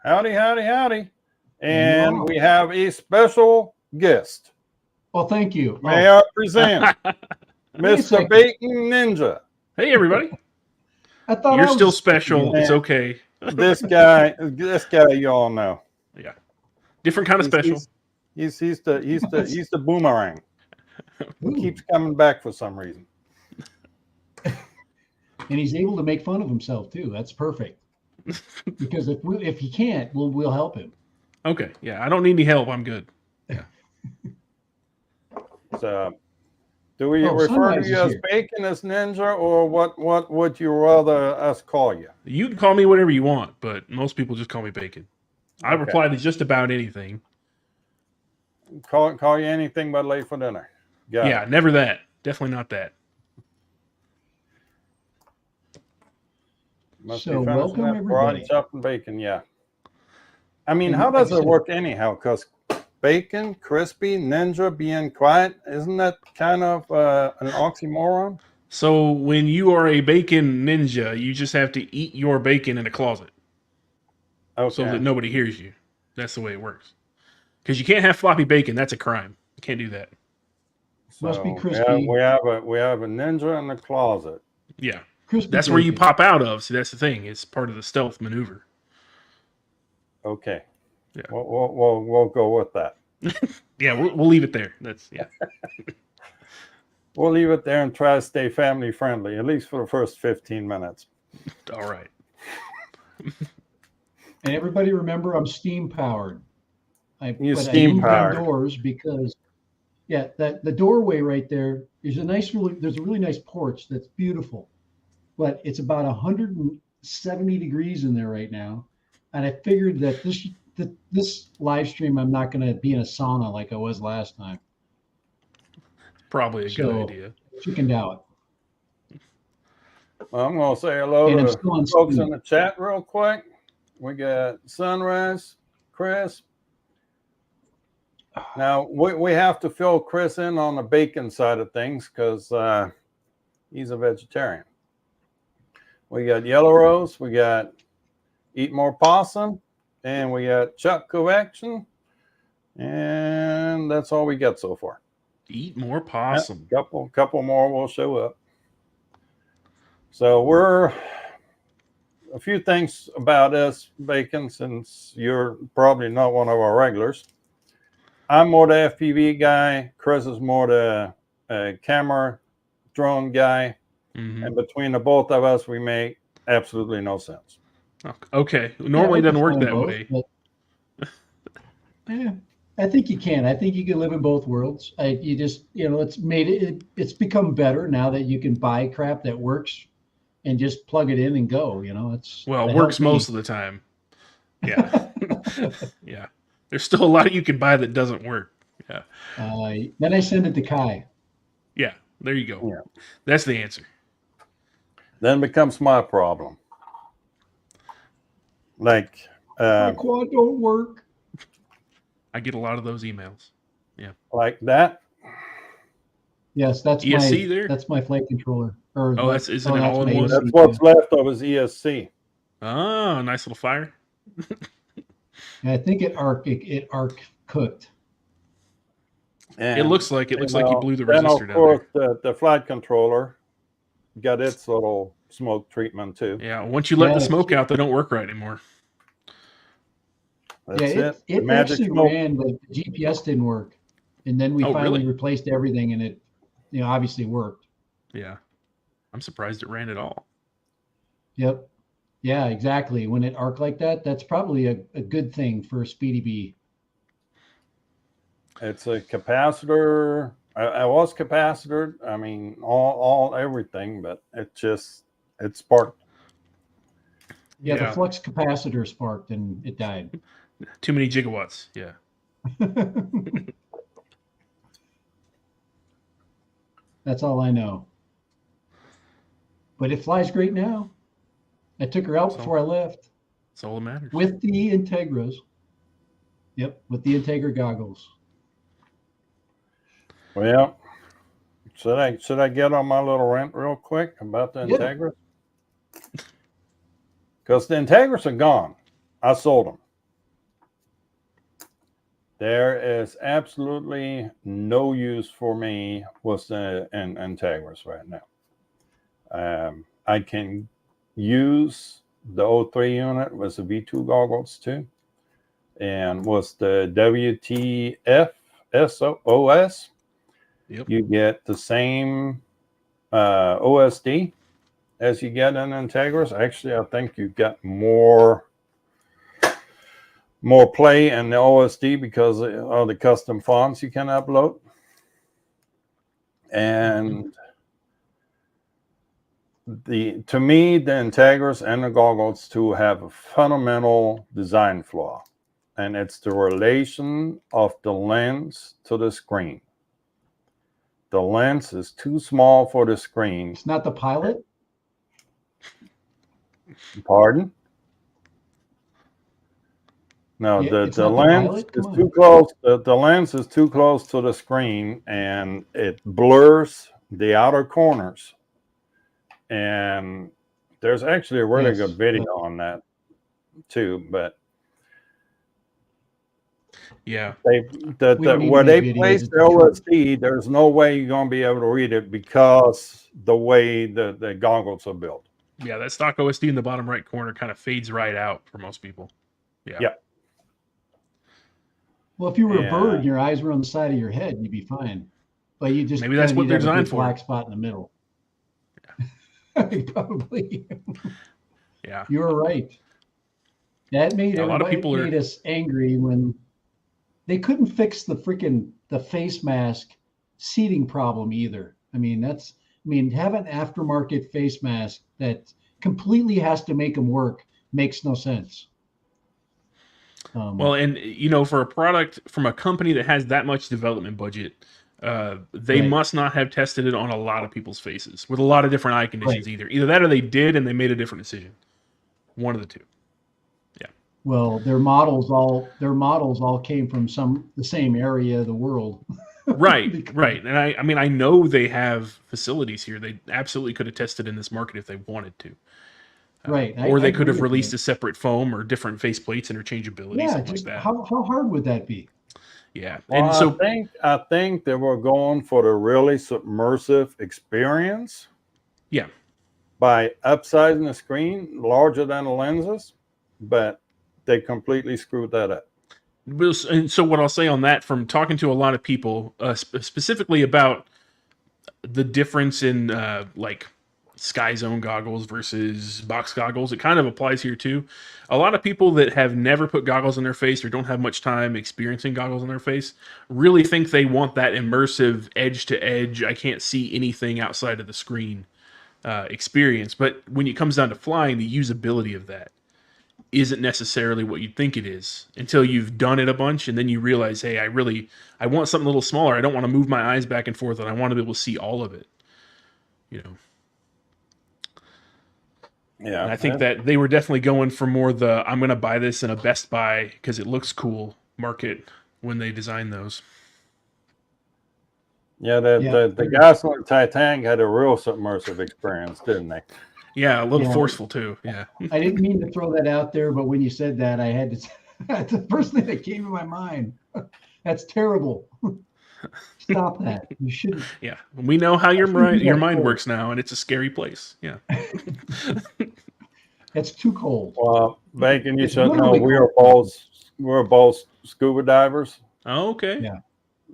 Howdy, howdy, howdy. And we have a special guest. Well, thank you. May I present Mr. Bacon Ninja. Hey, everybody. I thought you're still special. It's okay. This guy, you all know. Yeah. Different kind of special. He's the boomerang. He keeps coming back for some reason. And he's able to make fun of himself too. That's perfect. Because if he can't, we'll help him. Okay. Yeah. I don't need any help. I'm good. Yeah. So, do we refer to you as Bacon, as Ninja, or what would you rather us call you? You can call me whatever you want, but most people just call me Bacon. I reply to just about anything. Call you anything but late for dinner. Yeah, never that. Definitely not that. So welcome everybody. Chopped bacon, yeah. I mean, how does it work anyhow? Because bacon, crispy, ninja, being quiet, isn't that kind of an oxymoron? So when you are a bacon ninja, you just have to eat your bacon in a closet. Okay. So that nobody hears you. That's the way it works. Because you can't have floppy bacon. That's a crime. You can't do that. So must be crispy. We have a ninja in the closet. Yeah. Crispy that's bacon. Where you pop out of. See, that's the thing. It's part of the stealth maneuver. Okay. Yeah. We'll go with that. Yeah, we'll leave it there. That's We'll leave it there and try to stay family friendly, at least for the first 15 minutes. All right. And everybody remember, I'm steam powered. Steam powered doors because, the doorway right there is there's a really nice porch that's beautiful, but it's about 170 degrees in there right now, and I figured that this live stream I'm not going to be in a sauna like I was last time. Probably a good idea. Chickened out. Well, I'm going to say hello to the folks in the chat real quick. We got Sunrise, Chris. Now, we have to fill Chris in on the bacon side of things because he's a vegetarian. We got Yellow Rose. We got Eat More Possum. And we got Chuck Correction. And that's all we got so far. Eat More Possum. Couple more will show up. So we're... A few things about us, Bacon, since you're probably not one of our regulars. I'm more the FPV guy. Chris is more the camera drone guy. Mm-hmm. And between the both of us, we make absolutely no sense. Okay. Normally it doesn't work that way. Yeah, I think you can. I think you can live in both worlds. It's become better now that you can buy crap that works and just plug it in and go, it works most of the time. Yeah. Yeah. There's still a lot you can buy that doesn't work. Yeah. Then I send it to Kai. Yeah. There you go. Yeah. That's the answer. Then becomes my problem. Like, my quad don't work. I get a lot of those emails. Yeah. Like that. Yes, that's ESC there. That's my flight controller. Isn't it all in one? That's what's left of his ESC. Oh, nice little fire. And I think it arc cooked. And, it looks like you blew the resistor down. Of course, the flight controller got its little smoke treatment too. Yeah, once you let the smoke out, they don't work right anymore. That's it actually ran, but the GPS didn't work, and then we finally replaced everything, and it, obviously worked. Yeah, I'm surprised it ran at all. Yep. Yeah, exactly. When it arc like that, that's probably a good thing for a Speedy Bee. It's a capacitor. I was capacitor. I mean, all everything, but it sparked. Yeah, the flux capacitor sparked and it died. Too many gigawatts. Yeah. That's all I know. But it flies great now. I took her out before I left. That's all that matters. With the Integras. Yep, with the Integra goggles. Well, should I get on my little rant real quick about the Integras? Because the Integras are gone. I sold them. There is absolutely no use for me with the Integras right now. I can use the O3 unit with the V2 goggles too, and with the WTF SOS, you get the same OSD as you get in Integras. Actually, I think you get more play in the OSD because of the custom fonts you can upload. And to me, the Integras and the goggles too have a fundamental design flaw, and it's the relation of the lens to the screen. The lens is too small for the screen. It's not the Pilot? Pardon? No, Yeah, the lens is too close. The lens is too close to the screen, and it blurs the outer corners. And there's actually a really good video on that too. But yeah, where they place the OSD, there's no way you're going to be able to read it because the way the goggles are built. Yeah, that stock OSD in the bottom right corner kind of fades right out for most people. Yeah. Yep. Well, if you were a bird and your eyes were on the side of your head, you'd be fine. But you just maybe that's what they're designed for. Black spot in the middle. Yeah. Probably. Yeah. You were right. That made a lot of people made us angry when they couldn't fix the face mask seating problem either. I mean, have an aftermarket face mask that completely has to make them work makes no sense. Well, and for a product from a company that has that much development budget, they must not have tested it on a lot of people's faces with a lot of different eye conditions either. Either that or they did and they made a different decision. One of the two. Yeah. Well, their models all came from the same area of the world. Right. And I know they have facilities here. They absolutely could have tested in this market if they wanted to. Right. Or they could have released a separate foam or different face plates, interchangeability, something like that. How hard would that be? Yeah. Well, and so I think they were going for the really submersive experience. Yeah. By upsizing the screen larger than the lenses, but they completely screwed that up. And so what I'll say on that, from talking to a lot of people, specifically about the difference in like Sky Zone goggles versus box goggles, it kind of applies here too. A lot of people that have never put goggles on their face or don't have much time experiencing goggles on their face really think they want that immersive edge to edge, I can't see anything outside of the screen experience. But when it comes down to flying, the usability of that isn't necessarily what you'd think it is until you've done it a bunch, and then you realize, hey, I want something a little smaller. I don't want to move my eyes back and forth, and I want to be able to see all of it. Yeah, and I think that they were definitely going for more the I'm going to buy this in a Best Buy because it looks cool market when they designed those. Yeah, the guys on the Titanic had a real submersive experience, didn't they? Yeah, a little forceful too. Yeah. I didn't mean to throw that out there, but when you said that, I had to. That's the first thing that came to my mind. That's terrible. Stop that. You shouldn't. Yeah, we know how your mind works now, and it's a scary place. Yeah. That's too cold. Well, Bacon, you should know we're both scuba divers. Oh, okay. Yeah.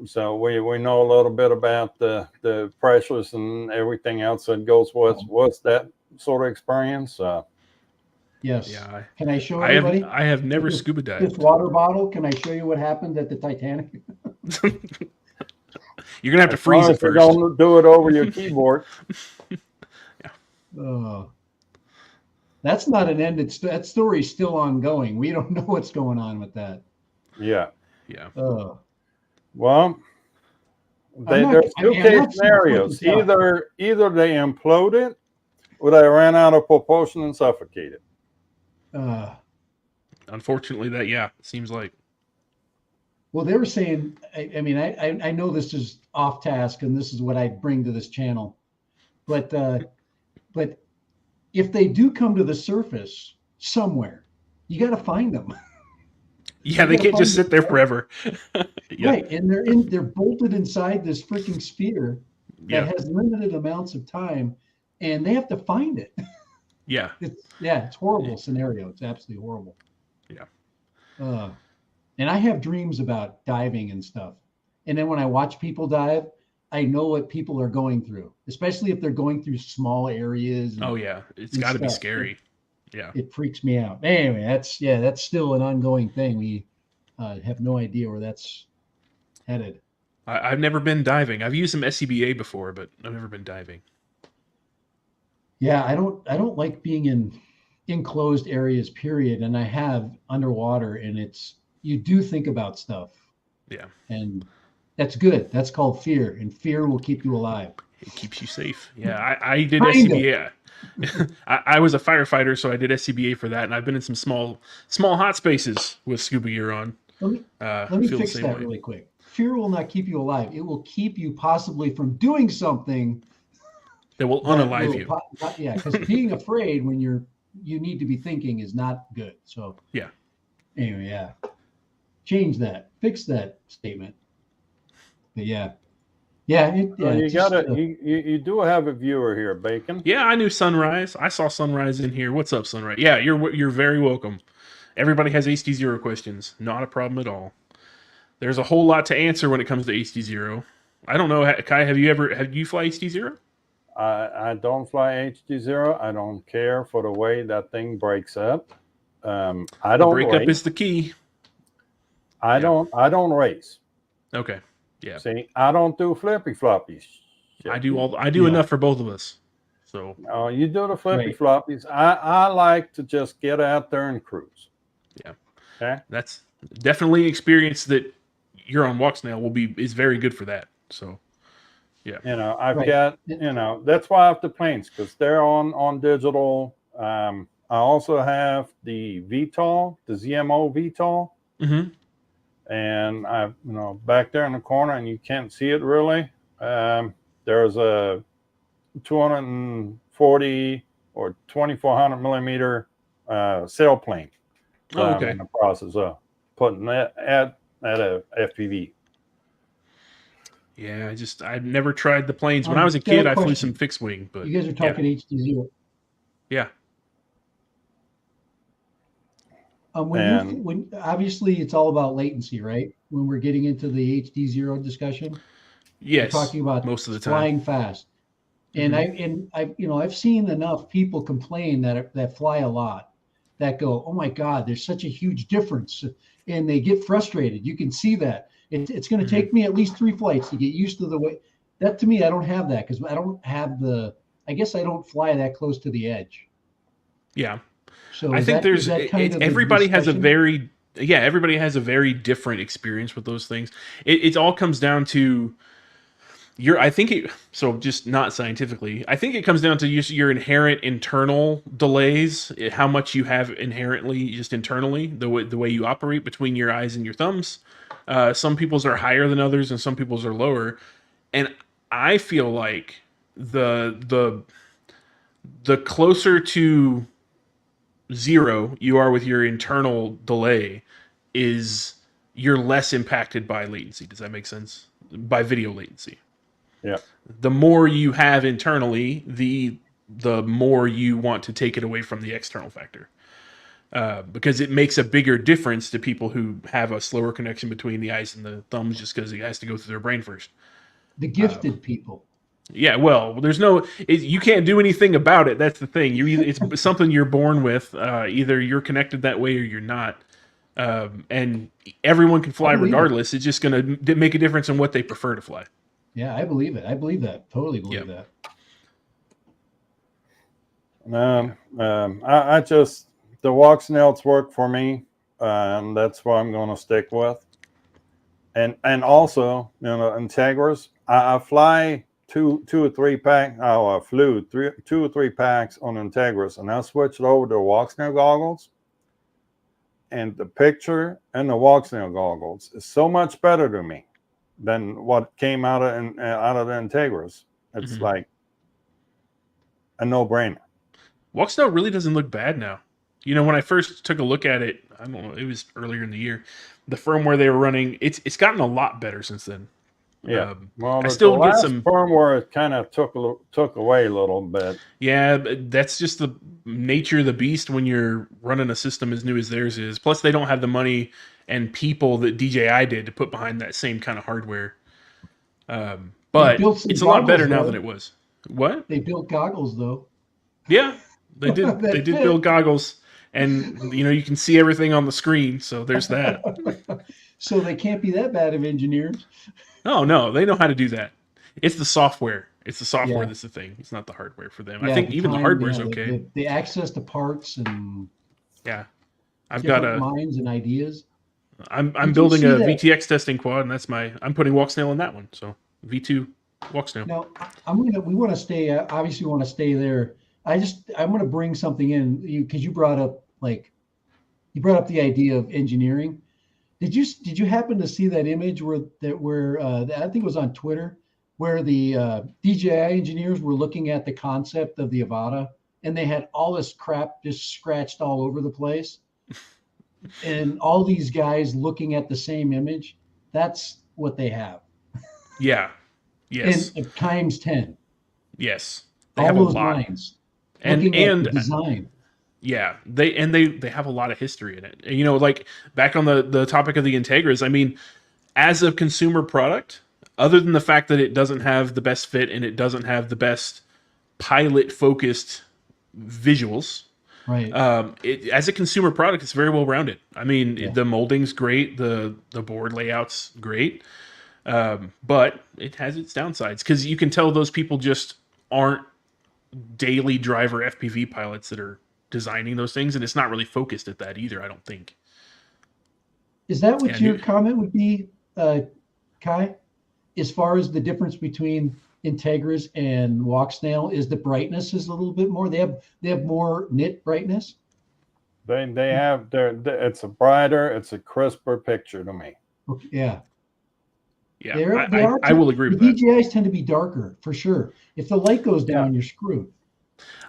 So we know a little bit about the pressures and everything else that goes with that sort of experience. Yes. Yeah. Can I show everybody? I have never scuba dived. This water bottle. Can I show you what happened at the Titanic? You're gonna have to freeze it first. Don't do it over your keyboard. Yeah. That's not an end. That story's still ongoing. We don't know what's going on with that. Yeah. Yeah. Well, there's two case scenarios. Either they imploded or they ran out of propulsion and suffocated. Unfortunately, that seems like. Well, they were saying. I know this is off task, and this is what I bring to this channel, but if they do come to the surface somewhere, you got to find them. Yeah, You they gotta can't just find sit there forever. Yeah. Right, and they're bolted inside this freaking sphere that Yeah. has limited amounts of time, and they have to find it. Yeah. It's horrible scenario. It's absolutely horrible. Yeah. Uh, and I have dreams about diving and stuff. And then when I watch people dive, I know what people are going through, especially if they're going through small areas Oh yeah. It's and got to be stuff. scary. Yeah. It freaks me out. Anyway, that's still an ongoing thing. We have no idea where that's headed. I've never been diving. I've used some SCBA before, but I've never been diving. Yeah, I don't like being in enclosed areas, period. And I have underwater, and you do think about stuff, Yeah. and that's good. That's called fear, and fear will keep you alive. It keeps you safe. Yeah. I did Kind of. SCBA. I was a firefighter, so I did SCBA for that, and I've been in some small hot spaces with scuba gear on. Let me let me Feel the fix same that way. really quick. Fear will not keep you alive. It will keep you possibly from doing something That will that unalive will, you. yeah, because being afraid when you need to be thinking is not good. So Yeah. anyway, yeah, change that, fix that statement. But yeah, So you just gotta you do have a viewer here, Bacon. Yeah, I knew Sunrise. I saw Sunrise in here. What's up, Sunrise? Yeah, you're very welcome. Everybody has HD0 questions. Not a problem at all. There's a whole lot to answer when it comes to HD0. I don't know, Kai. Have you fly HD0? I don't fly HD0. I don't care for the way that thing breaks up. I The don't breakup race. is the key. I don't race. Okay. Yeah. See, I don't do flippy floppies. I do enough for both of us. So Oh, you do the flippy Right. floppies. I like to just get out there and cruise. yeah. Okay. That's definitely an experience that you're on Walk Snail is very good for that. So yeah. I've Right. got, that's why I have the planes, because they're on digital. I also have the VTOL, the ZMO VTOL. Mm-hmm. And I, back there in the corner, and you can't see it really. There's a 240 or 2400 millimeter sailplane that I'm in the process of putting that at a FPV. Yeah, I've never tried the planes. When I was a Got kid, a I flew question. some fixed wing, but You guys are talking HD0. yeah. When obviously it's all about latency, right? When we're getting into the HD0 discussion, Yes, we're talking about most of the time. flying fast. And I've seen enough people complain that fly a lot, that go, oh my God, there's such a huge difference, and they get frustrated. You can see that it's going to take me at least 3 flights to get used to the way. That to me, I don't have that because I don't have I guess I don't fly that close to the edge. Yeah. So I think everybody has a very different experience with those things. It all comes down to just not scientifically. I think it comes down to your inherent internal delays, how much you have inherently just internally, the way you operate between your eyes and your thumbs. Some people's are higher than others, and some people's are lower. And I feel like the closer to zero you are with your internal delay, is you're less impacted by latency. Does that make sense? By video latency. Yeah. The more you have internally, the more you want to take it away from the external factor. Because it makes a bigger difference to people who have a slower connection between the eyes and the thumbs, just because it has to go through their brain first. The gifted people. Yeah, well, you can't do anything about it. That's the thing. It's something you're born with. Either you're connected that way or you're not. And everyone can fly regardless. It's just going to make a difference in what they prefer to fly. Yeah, I believe it. I believe that. Totally believe that. The walk snails work for me, and that's what I'm going to stick with. And also, Integras. I fly two or three packs. I flew 2 or 3 packs on Integras, and I switched over to walk snail goggles. And the picture and the walk snail goggles is so much better to me than what came out of the Integras. It's like a no-brainer. Walk snail really doesn't look bad now. You know, when I first took a look at it, I don't know, it was earlier in the year. The firmware they were running, it's gotten a lot better since then. Yeah. Well, I the still get last some firmware kind of took away a little bit. Yeah, but that's just the nature of the beast when you're running a system as new as theirs is. Plus, they don't have the money and people that DJI did to put behind that same kind of hardware. They But built some it's a lot better goggles, now though. than it was. What? They built goggles, though. Yeah, they did. They That did fit. build goggles, and you know you can see everything on the screen. So there's that. So they can't be that bad of engineers. Oh no, they know how to do that. It's the software. It's the software Yeah. that's the thing. It's not the hardware for them. Yeah, I think the even the time, hardware's yeah, okay. the access to parts and Yeah, I've got different a. minds and ideas. I'm Did you building see a that? VTX testing quad, and I'm putting walk snail in that one. So V2 walk snail. Now, we want to stay, obviously we want to stay there. I'm going to bring something in because you brought up the idea of engineering. Did you happen to see that image where I think it was on Twitter, where the DJI engineers were looking at the concept of the Avata, and they had all this crap just scratched all over the place, and all these guys looking at the same image? That's what they have. Yeah. Yes. And times 10. Yes. They All have a those lot. lines. And Looking at the design. yeah, they have a lot of history in it. And, you know, like back on the topic of the Integras, I mean, as a consumer product, other than the fact that it doesn't have the best fit and it doesn't have the best pilot focused visuals, Right. as a consumer product, it's very well rounded. I mean, Yeah. the molding's great, the board layout's great, but it has its downsides because you can tell those people just aren't daily driver FPV pilots that are designing those things, and it's not really focused at that either. I don't think. Is that what And your comment would be, Kai? As far as the difference between Integras and Walk Snail, is the brightness is a little bit more. They have more nit brightness. They have it's a brighter, it's a crisper picture to me. Okay, yeah. Yeah, I will agree with the that. DJIs tend to be darker for sure. If the light goes down, you're screwed.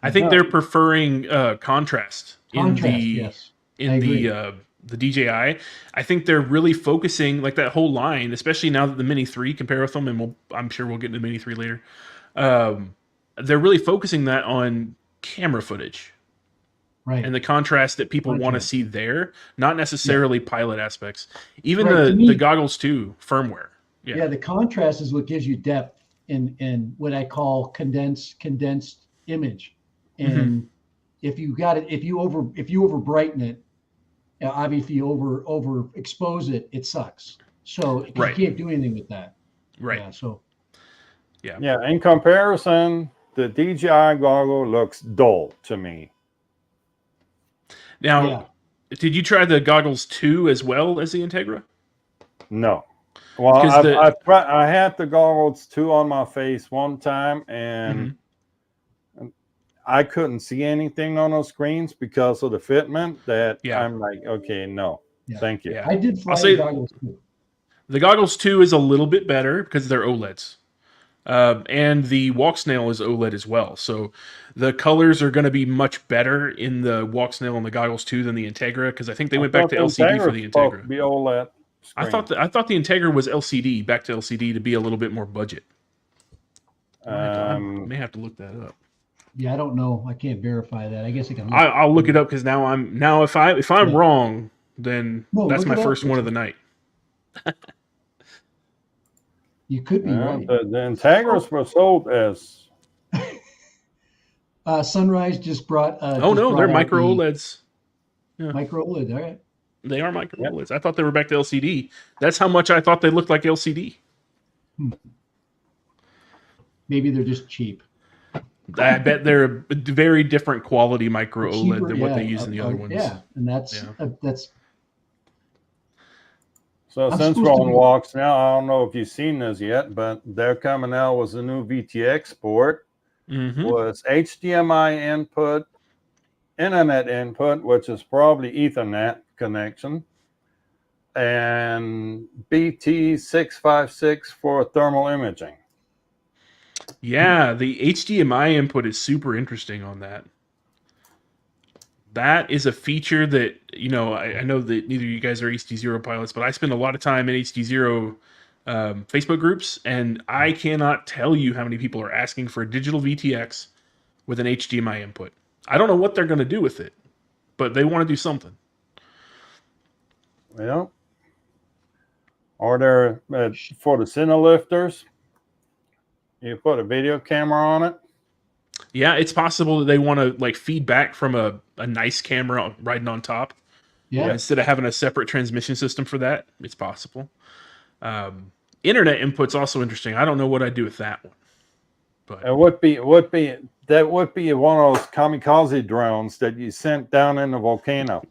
I think they're preferring contrast in Yes. the DJI. I think they're really focusing like that whole line, especially now that the Mini 3 compare with them, and I'm sure we'll get into the Mini 3 later. They're really focusing that on camera footage. Right. And the contrast that people want to see there, not necessarily pilot aspects. Even the goggles too, firmware. Yeah, the contrast is what gives you depth in what I call condensed image. And if you over brighten it, obviously if you over expose it, it sucks. So you can't do anything with that. Right. Yeah. So. Yeah. In comparison, the DJI goggle looks dull to me. Now, did you try the goggles 2 as well as the Integra? No. Well, I had the goggles 2 on my face one time, and I couldn't see anything on those screens because of the fitment. I'm like, okay, no, thank you. Yeah. I did fly the goggles 2. The goggles 2 is a little bit better because they're OLEDs. And the Walk Snail is OLED as well. So the colors are going to be much better in the Walk Snail and the goggles 2 than the Integra, because I think they went back to LCD for the Integra. Be OLED I thought the Integra was LCD, back to LCD to be a little bit more budget. I may have to look that up. Yeah, I don't know. I can't verify that. I guess I can. I'll look it up because now if I'm wrong, then that's my first one of the night. You could be right. The Integras were sold as. Sunrise just brought. They're micro OLEDs. Yeah. Micro OLED, all right. They are micro OLEDs. I thought they were back to LCD. That's how much I thought they looked like LCD. Maybe they're just cheap. I bet they're a very different quality micro OLED than what they use in the other ones. Yeah, and that's. So since we're on walks now, I don't know if you've seen this yet, but they're coming out with a new VTX port. Was HDMI input, internet input, which is probably Ethernet connection, and BT656 for thermal imaging. Yeah, the HDMI input is super interesting on that. That is a feature that, I know that neither of you guys are HD0 pilots, but I spend a lot of time in HD0 Facebook groups, and I cannot tell you how many people are asking for a digital VTX with an HDMI input. I don't know what they're going to do with it, but they want to do something. Well, or they're for the cine lifters, you put a video camera on it. Yeah, it's possible that they want to like feedback from a nice camera riding on top. Yeah. Instead of having a separate transmission system for that, it's possible. Internet input's also interesting. I don't know what I'd do with that one. But It would be one of those kamikaze drones that you sent down in the volcano.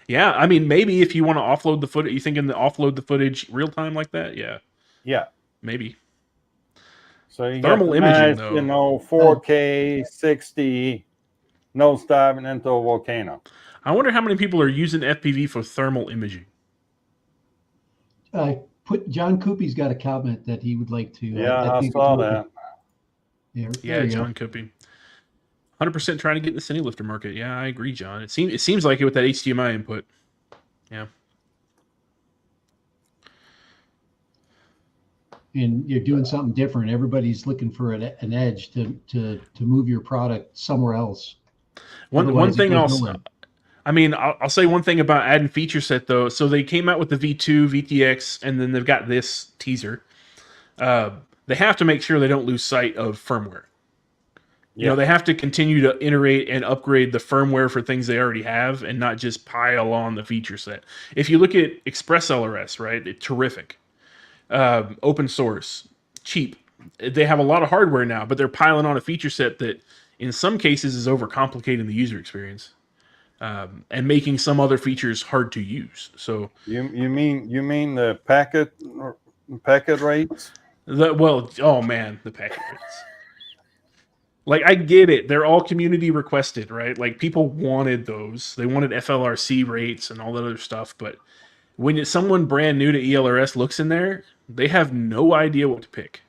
yeah, I mean, maybe if you want to offload the footage, you thinking to offload the footage real time like that? Yeah. Yeah. Maybe. So you Thermal get imaging, nice, though. 4K 60 nose diving into a volcano. I wonder how many people are using FPV for thermal imaging. John Coopy's got a comment that he would like to. Yeah, I saw that. Yeah, John Coopy. 100% trying to get in the cine lifter market. Yeah, I agree, John. It seems like it with that HDMI input. Yeah. And you're doing something different. Everybody's looking for an edge to move your product somewhere else. One thing I'll say one thing about adding feature set though. So they came out with the V2, VTX, and then they've got this teaser. They have to make sure they don't lose sight of firmware. You know, they have to continue to iterate and upgrade the firmware for things they already have and not just pile on the feature set. If you look at Express LRS, right, it's terrific. Open source, cheap. They have a lot of hardware now, but they're piling on a feature set that in some cases is overcomplicating the user experience and making some other features hard to use. So you mean the packet rates? Oh man, the packet rates. Like, I get it. They're all community requested, right? Like, people wanted those. They wanted FLRC rates and all that other stuff. But when someone brand new to ELRS looks in there, they have no idea what to pick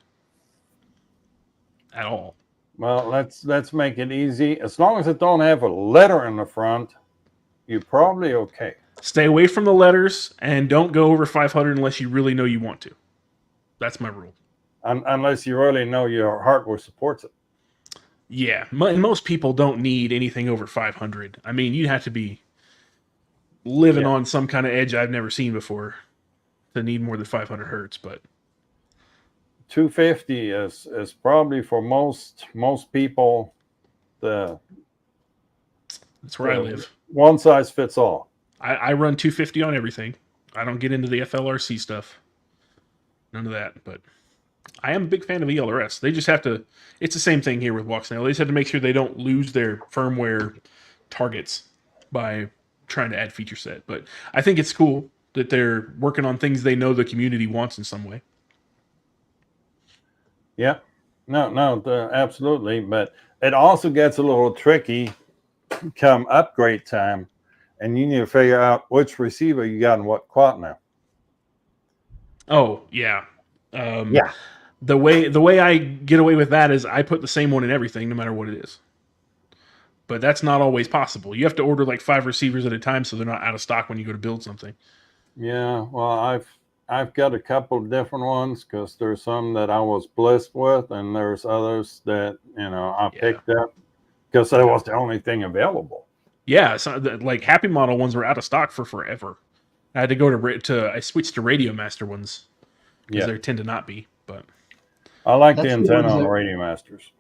at all. Well, let's make it easy. As long as it don't have a letter in the front, you're probably okay. Stay away from the letters and don't go over 500 unless you really know you want to. That's my rule. Unless you really know your hardware supports it. Yeah, most people don't need anything over 500. I mean, you'd have to be living on some kind of edge I've never seen before to need more than 500 hertz. But 250 is probably for most people that's where I live. One size fits all. I run 250 on everything. I don't get into the FLRC stuff. None of that, but I am a big fan of ELRS. They just have to. It's the same thing here with Walksnail. They just have to make sure they don't lose their firmware targets by trying to add feature set. But I think it's cool that they're working on things they know the community wants in some way. Yeah, no, absolutely. But it also gets a little tricky come upgrade time, and you need to figure out which receiver you got and what quad now. Oh yeah. The way I get away with that is I put the same one in everything, no matter what it is. But that's not always possible. You have to order like 5 receivers at a time, so they're not out of stock when you go to build something. Yeah, well, I've got a couple of different ones because there's some that I was blessed with, and there's others that I picked up because that was the only thing available. Yeah, so like Happy Model ones were out of stock for forever. I had to go I switched to Radio Master ones because they tend to not be, but. I like the antenna on Radio Masters.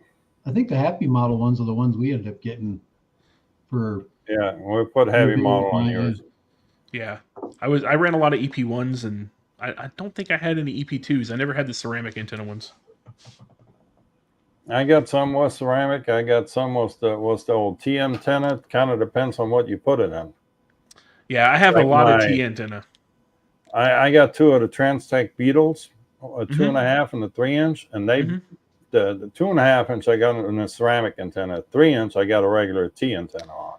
I think the Happy Model ones are the ones we ended up getting for. Yeah, we put Heavy Model on yours. Yeah, I ran a lot of EP1s, and I don't think I had any EP2s. I never had the ceramic antenna ones. I got some with ceramic. I got some with the old T antenna. It kind of depends on what you put it in. Yeah, I have a lot of T antenna. I got 2 of the Transtech Beetles. A 2.5 and a 3-inch, and they the 2.5 inch I got in a ceramic antenna. 3-inch I got a regular T antenna on.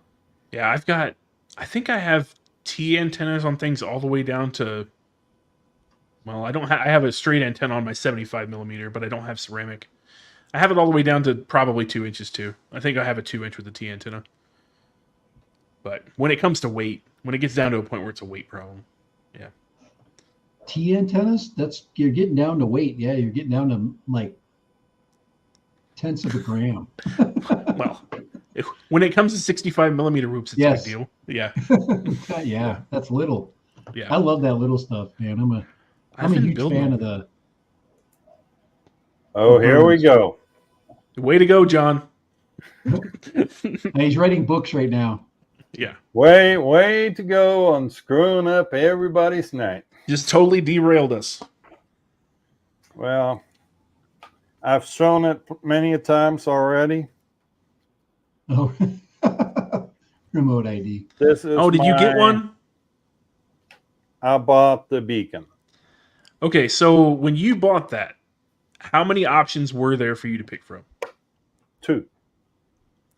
Yeah, I think I have T antennas on things all the way down to. Well, I have a straight antenna on my 75 millimeter, but I don't have ceramic. I have it all the way down to probably 2 inches too. I think I have a 2-inch with a T antenna. But when it comes to weight, when it gets down to a point where it's a weight problem, yeah. T antennas, you're getting down to weight. Yeah, you're getting down to like tenths of a gram. Well, when it comes to 65 millimeter whoops, it's Yes. a big deal. Yeah. Yeah, that's little. Yeah. I love that little stuff, man. I'm a huge fan of the. Oh, here we go. Way to go, John. He's writing books right now. Yeah. Way to go on screwing up everybody's night. Just totally derailed us. Well, I've shown it many a times already. Oh, remote ID. This is did you get one? I bought the beacon. Okay, so when you bought that, how many options were there for you to pick from? 2.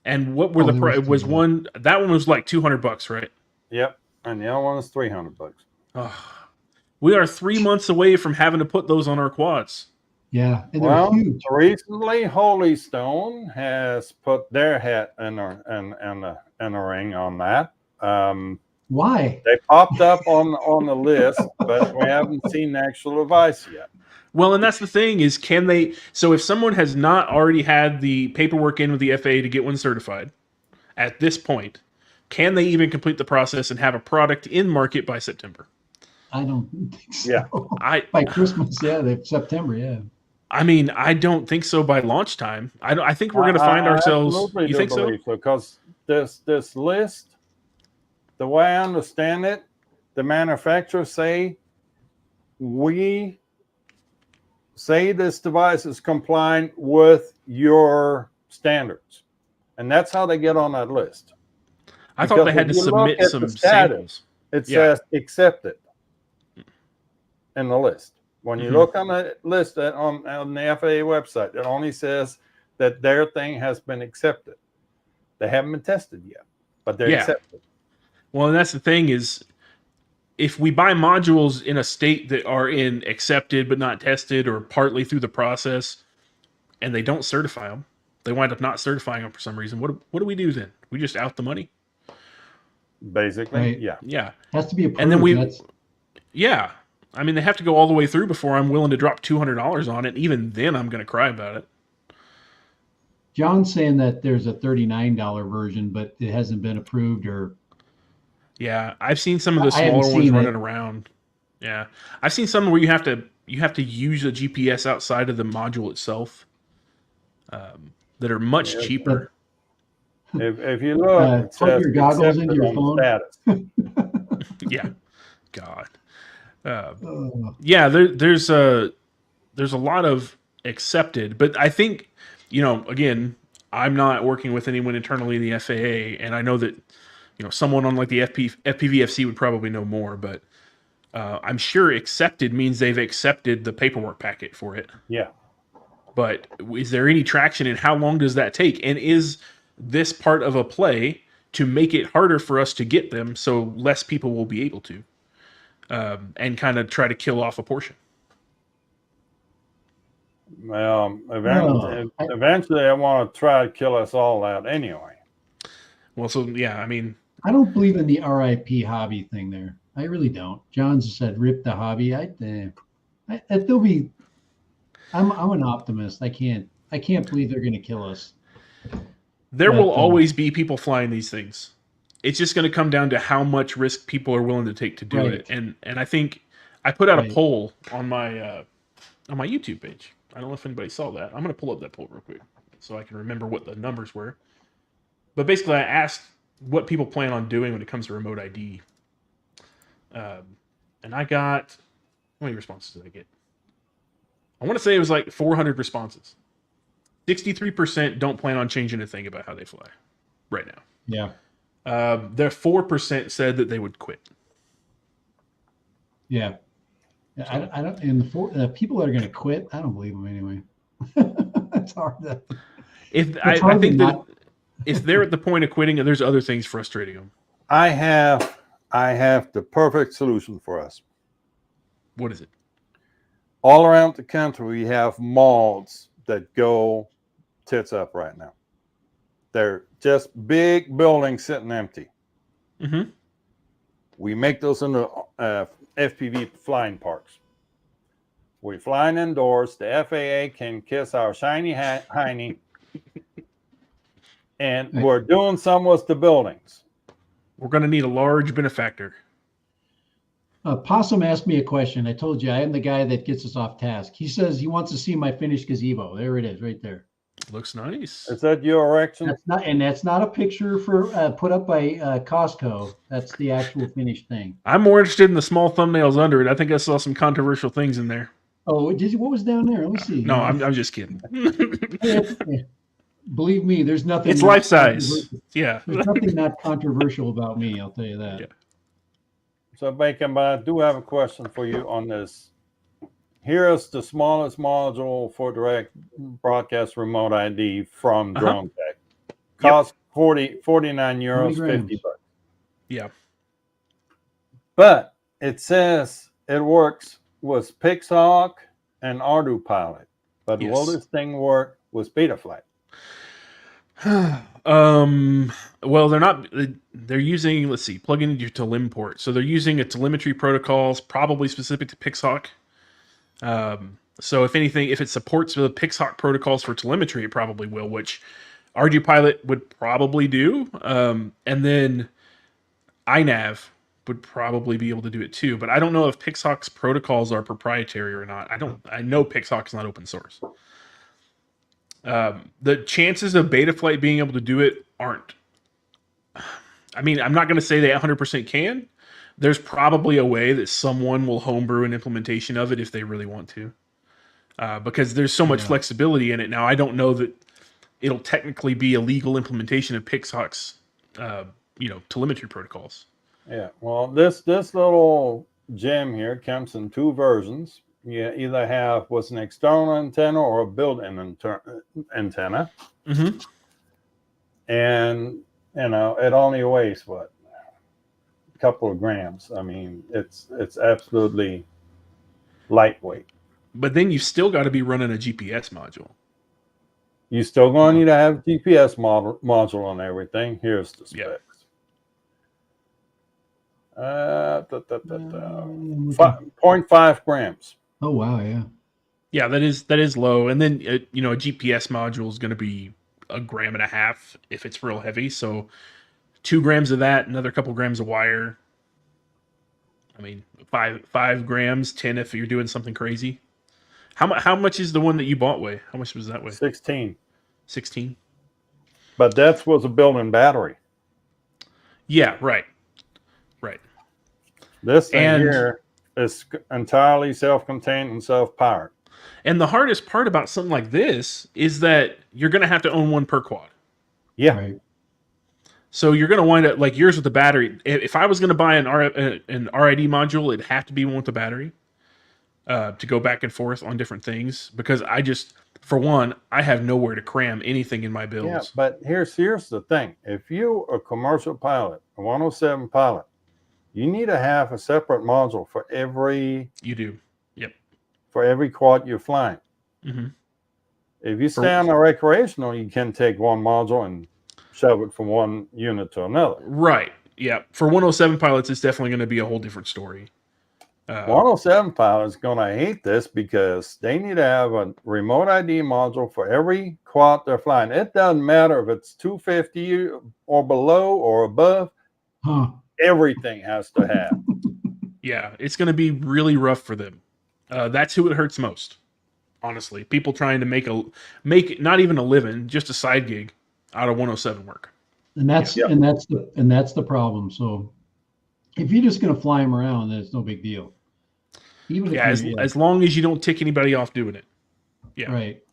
And what were the price? Was one that one was like $200, right? Yep, and the other one is $300. Oh, we are 3 months away from having to put those on our quads. Yeah, and they're huge. Recently, Holy Stone has put their hat in a ring on that. Why? They popped up on the list, but we haven't seen the actual device yet. Well, and that's the thing is, can they? So if someone has not already had the paperwork in with the FAA to get one certified, at this point, can they even complete the process and have a product in market by September? I don't think so. Yeah, by Christmas, September, yeah. I mean, I don't think so by launch time. I think we're going to find ourselves. You think so? Because this list, the way I understand it, the manufacturers say this device is compliant with your standards, and that's how they get on that list. I thought they had to submit some samples. It says accepted in the list. When you look on the list on the FAA website, it only says that their thing has been accepted. They haven't been tested yet, but they're accepted. Well, and that's the thing is, if we buy modules in a state that are in accepted but not tested or partly through the process, and they don't certify them, they wind up not certifying them for some reason. What do we do then? We just out the money? Basically, right. Yeah. Has to be approved. And then yeah. I mean, they have to go all the way through before I'm willing to drop $200 on it. Even then, I'm going to cry about it. John's saying that there's a $39 version, but it hasn't been approved or. Yeah, I've seen some of the smaller ones running around. Yeah, I've seen some where you have to use a GPS outside of the module itself, that are much cheaper. If you look, it plug says your goggles into your phone. Yeah, God. Yeah, there's a lot of accepted, but I think, again, I'm not working with anyone internally in the FAA, and I know that someone on like the FPVFC would probably know more, but I'm sure accepted means they've accepted the paperwork packet for it. Yeah. But is there any traction, and how long does that take? And is this part of a play to make it harder for us to get them so less people will be able to? And kind of try to kill off a portion. Well, eventually I want to try to kill us all out anyway. Well, so yeah, I mean, I don't believe in the RIP hobby thing there. I really don't. John said rip the hobby. I'm an optimist. I can't believe they're going to kill us. There will always be people flying these things. It's just going to come down to how much risk people are willing to take to do it. And I think I put out a poll on my YouTube page. I don't know if anybody saw that. I'm going to pull up that poll real quick so I can remember what the numbers were. But basically, I asked what people plan on doing when it comes to remote ID. And I got, how many responses did I get? I want to say it was like 400 responses. 63% don't plan on changing a thing about how they fly right now. Yeah. The 4% said that they would quit. Yeah. I don't, and the people that are going to quit, I don't believe them anyway. It's hard to. I think that if they're at the point of quitting, there's other things frustrating them. I have the perfect solution for us. What is it? All around the country, we have malls that go tits up right now. They're just big buildings sitting empty. Mm-hmm. We make those in the FPV flying parks. We're flying indoors. The FAA can kiss our shiny hiney. And we're doing some with the buildings. We're going to need a large benefactor. Possum asked me a question. I told you I am the guy that gets us off task. He says he wants to see my finished gazebo. There it is, right there. Looks nice. Is that your erection? That's not a picture for put up by Costco. That's the actual finished thing. I'm more interested in the small thumbnails under it. I think I saw some controversial things in there. Oh, did you? What was down there? Let me see. No, I'm just kidding. Believe me, there's nothing. It's life size. Yeah. There's nothing not controversial about me. I'll tell you that. Yeah. So, Bacon, but I do have a question for you on this. Here is the smallest module for direct broadcast remote ID from Drone Tech. Cost 49 euros, 50 bucks. Yeah. But it says it works with Pixhawk and ArduPilot. But will this thing work with Betaflight? Well, they're using, let's see, plug in your Telim port. So they're using a telemetry protocols, probably specific to Pixhawk. So if anything, if it supports the Pixhawk protocols for telemetry, it probably will, which ArduPilot would probably do. And then iNav would probably be able to do it too. But I don't know if Pixhawk's protocols are proprietary or not. I know Pixhawk's not open source. The chances of Betaflight being able to do it aren't. I mean, I'm not going to say they 100% can. There's probably a way that someone will homebrew an implementation of it if they really want to. Because there's so much flexibility in it. Now, I don't know that it'll technically be a legal implementation of Pixhawk's, telemetry protocols. Yeah. Well, this little gem here comes in two versions. You either have what's an external antenna or a built-in antenna. Mm-hmm. And, it only weighs, what? A couple of grams. I mean, it's absolutely lightweight. But then you still got to be running a GPS module. You still going to need to have a GPS module on everything. Here's the specs. 0.5 grams. Oh wow, yeah. Yeah, that is low. And then a GPS module is going to be 1.5 grams if it's real heavy. So 2 grams of that, another couple grams of wire. I mean, 5 grams, 10 if you're doing something crazy. How much is the one that you bought weigh? How much was that weigh? 16. 16. But that was a built-in battery. Yeah, right. This thing here is entirely self-contained and self-powered. And the hardest part about something like this is that you're going to have to own one per quad. Yeah. Right. So you're going to wind up like yours with the battery. If I was going to buy an RID module, it'd have to be one with the battery to go back and forth on different things. Because for one, I have nowhere to cram anything in my builds. Yeah, but here's the thing. If you're a commercial pilot, a 107 pilot, you need to have a separate module for every... You do. Yep. For every quad you're flying. Mm-hmm. If you stay on a recreational, you can take one module and shove it from one unit to another. Right. Yeah. For 107 pilots, it's definitely going to be a whole different story. 107 pilots going to hate this because they need to have a remote ID module for every quad they're flying. It doesn't matter if it's 250 or below or above. Everything has to have. Yeah, it's going to be really rough for them. That's who it hurts most, honestly. People trying to make not even a living, just a side gig out of 107 work. And that's the problem. So if you're just going to fly them around, then it's no big deal. Even as long as you don't tick anybody off doing it. Yeah. Right.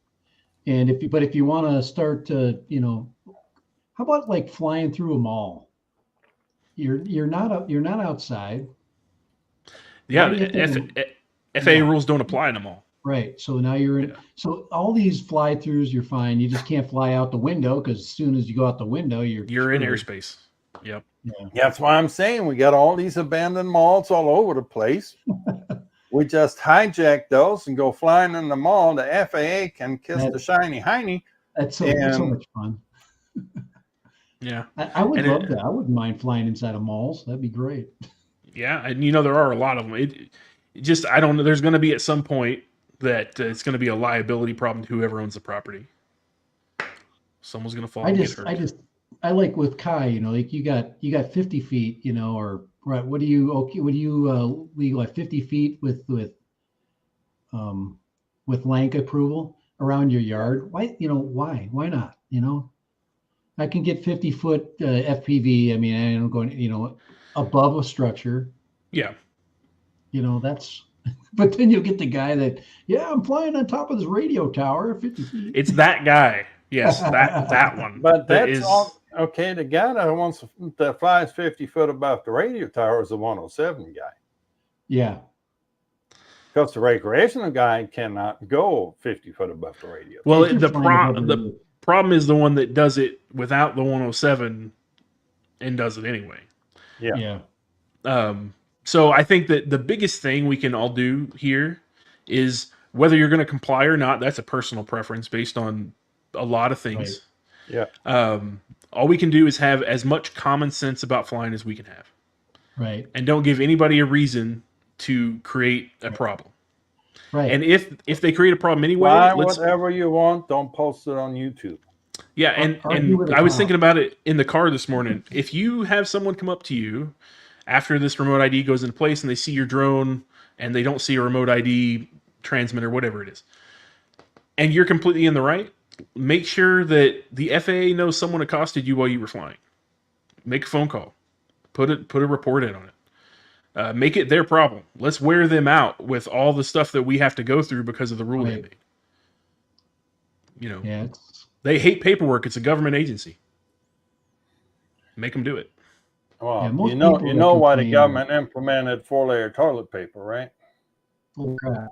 And if you want to start to, how about like flying through a mall? You're not outside. Yeah, FAA rules don't apply in them all. Right. So now you're in. So all these fly-throughs, you're fine. You just can't fly out the window because as soon as you go out the window, you're in airspace. Yep. Yeah. That's why I'm saying we got all these abandoned malls all over the place. We just hijack those and go flying in the mall. The FAA can kiss the shiny hiney. That's so much fun. Yeah. I would And love that. I wouldn't mind flying inside of malls. That'd be great. Yeah, and there are a lot of them. It just I don't know. There's going to be at some point that it's going to be a liability problem to whoever owns the property. Someone's going to fall and get hurt. I like with Kai, like you got 50 feet, or right. What do you legal at 50 feet with Lank approval around your yard? Why not? I can get 50-foot FPV. I mean, I'm going, above a structure. Yeah. That's, but then you'll get the guy that, I'm flying on top of this radio tower at 50 feet. It's that guy. Yes, that one. But that's all okay. The guy that flies 50 foot above the radio tower is the 107 guy. Yeah. Because the recreational guy cannot go 50 foot above the radio. Well, the problem is the one that does it without the 107 and does it anyway. Yeah. So I think that the biggest thing we can all do here is whether you're going to comply or not. That's a personal preference based on a lot of things. Right. Yeah. All we can do is have as much common sense about flying as we can have. Right. And don't give anybody a reason to create a problem. Right. And if they create a problem anyway, whatever you want, don't post it on YouTube. Yeah, and I was thinking about it in the car this morning. If you have someone come up to you after this remote ID goes into place and they see your drone and they don't see a remote ID transmitter, whatever it is, and you're completely in the right, make sure that the FAA knows someone accosted you while you were flying. Make a phone call. Put a report in on it. Make it their problem. Let's wear them out with all the stuff that we have to go through because of the rule they made. They hate paperwork. It's a government agency. Make them do it. Well, you know why the government implemented 4-layer toilet paper, right? Oh, crap.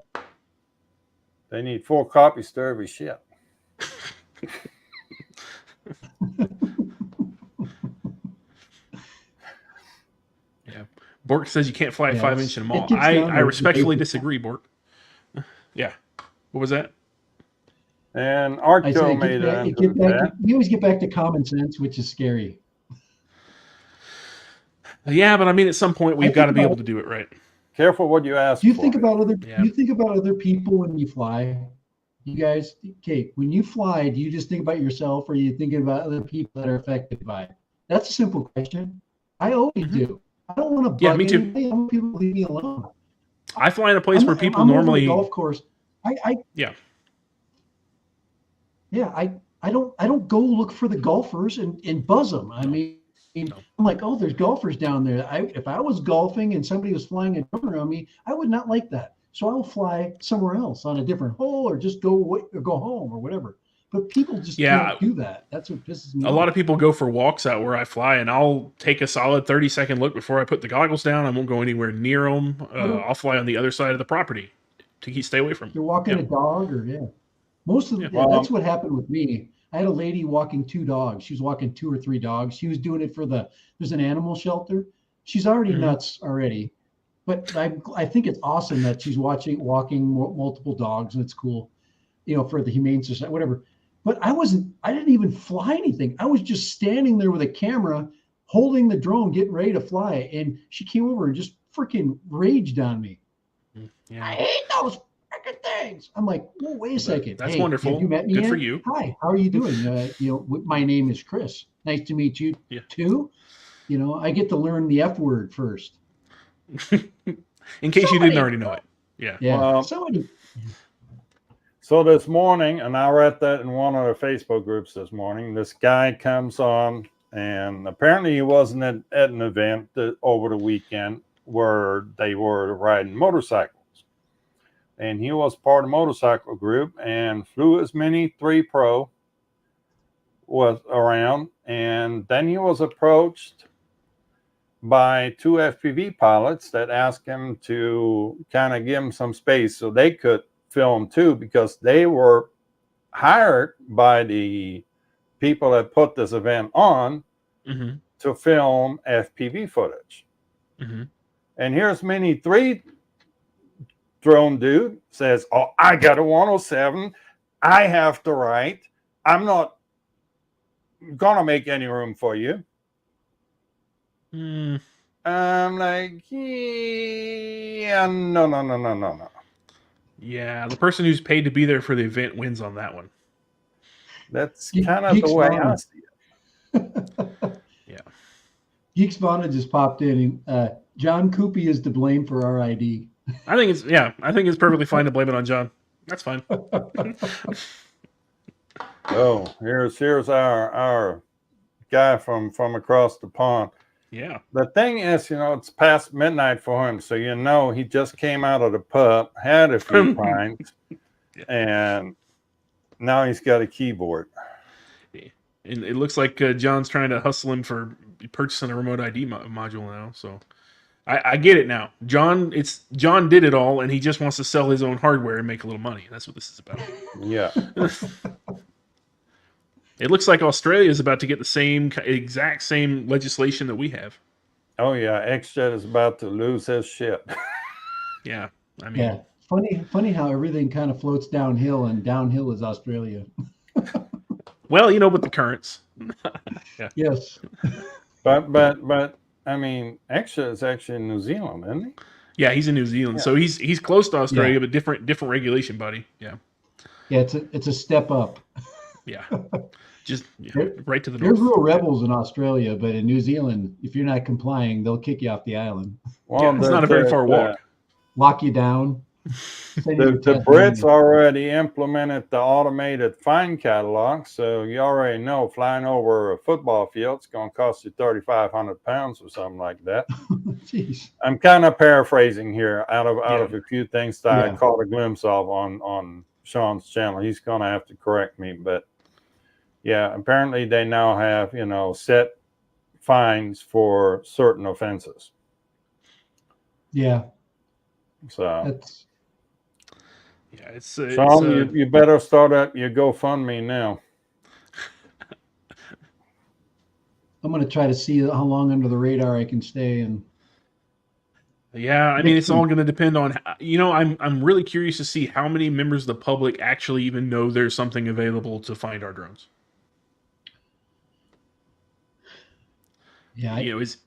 They need 4 copies to every shit. Bork says you can't fly a 5-inch in a mall. I respectfully disagree, Bork. Yeah. What was that? And Arco made that. You always get back to common sense, which is scary. Yeah, but I mean, at some point, we've got to be able to do it right. Careful what you ask. Do you think about other people when you fly? You guys, okay, when you fly, do you just think about yourself, or are you thinking about other people that are affected by it? That's a simple question. I always do. I don't want to bug anybody. I want people to leave me alone. I fly in a place where people normally golf course. I don't go look for the golfers and buzz them. I mean, I'm like, oh, there's golfers down there. If I was golfing and somebody was flying a drone around me, I would not like that. So I'll fly somewhere else on a different hole, or just go home or whatever. But people just can't do that. That's what pisses me off. A lot of people go for walks out where I fly, and I'll take a solid 30-second look before I put the goggles down. I won't go anywhere near them. I'll fly on the other side of the property to stay away from them. You're walking a dog, or most of that's what happened with me. I had a lady walking 2 dogs. She was walking 2 or 3 dogs. She was doing it for there's an animal shelter. She's already nuts already. But I think it's awesome that she's walking multiple dogs, and it's cool, for the Humane Society, whatever. But I didn't even fly anything. I was just standing there with a camera, holding the drone, getting ready to fly. And she came over and just freaking raged on me. Yeah. I hate those freaking things. I'm like, well, wait a second. That's wonderful. Have you met me? Good for you. Hi, how are you doing? My name is Chris. Nice to meet you too. I get to learn the F word first. In case you didn't already know it. Yeah. Yeah. So this morning, and I read that in one of the Facebook groups this morning, this guy comes on, and apparently he wasn't at an event over the weekend where they were riding motorcycles. And he was part of the motorcycle group and flew his Mini 3 Pro was around. And then he was approached by 2 FPV pilots that asked him to kind of give him some space so they could film too, because they were hired by the people that put this event on to film FPV footage. And here's Mini 3 drone dude says, oh, I got a 107. I have to write. I'm not gonna make any room for you. Hmm. I'm like, yeah, no. Yeah, the person who's paid to be there for the event wins on that one. That's kind of the way I see it. Yeah. Geeks Vana just popped in. John Coopy is to blame for our ID. I think it's perfectly fine to blame it on John. That's fine. Oh, here's our guy from across the pond. Yeah. The thing is, it's past midnight for him, so he just came out of the pub, had a few pints, and now he's got a keyboard. And it looks like John's trying to hustle him for purchasing a remote ID module now. So I get it now. John did it all, and he just wants to sell his own hardware and make a little money. That's what this is about. Yeah. It looks like Australia is about to get the exact same legislation that we have. Oh yeah, XJet is about to lose his shit. Yeah, I mean, funny how everything kind of floats downhill, and downhill is Australia. Well, with the currents. Yeah. Yes. But I mean, XJet is actually in New Zealand, isn't he? Yeah, he's in New Zealand, so he's close to Australia, but different regulation, buddy. Yeah. Yeah, it's a step up. Yeah. Just right to the north. There's real rebels in Australia, but in New Zealand, if you're not complying, they'll kick you off the island. Well, it's not a very far walk. Lock you down. The Brits already implemented the automated fine catalog, so you already know flying over a football field is going to cost you £3,500 or something like that. Jeez. I'm kind of paraphrasing here out of a few things that I caught a glimpse of on Sean's channel. He's going to have to correct me, but yeah, apparently they now have, set fines for certain offenses. Yeah. So it's Sean, you better start up your GoFundMe now. I'm going to try to see how long under the radar I can stay. And yeah, I mean, it's all going to depend on, I'm really curious to see how many members of the public actually even know there's something available to find our drones. Yeah, is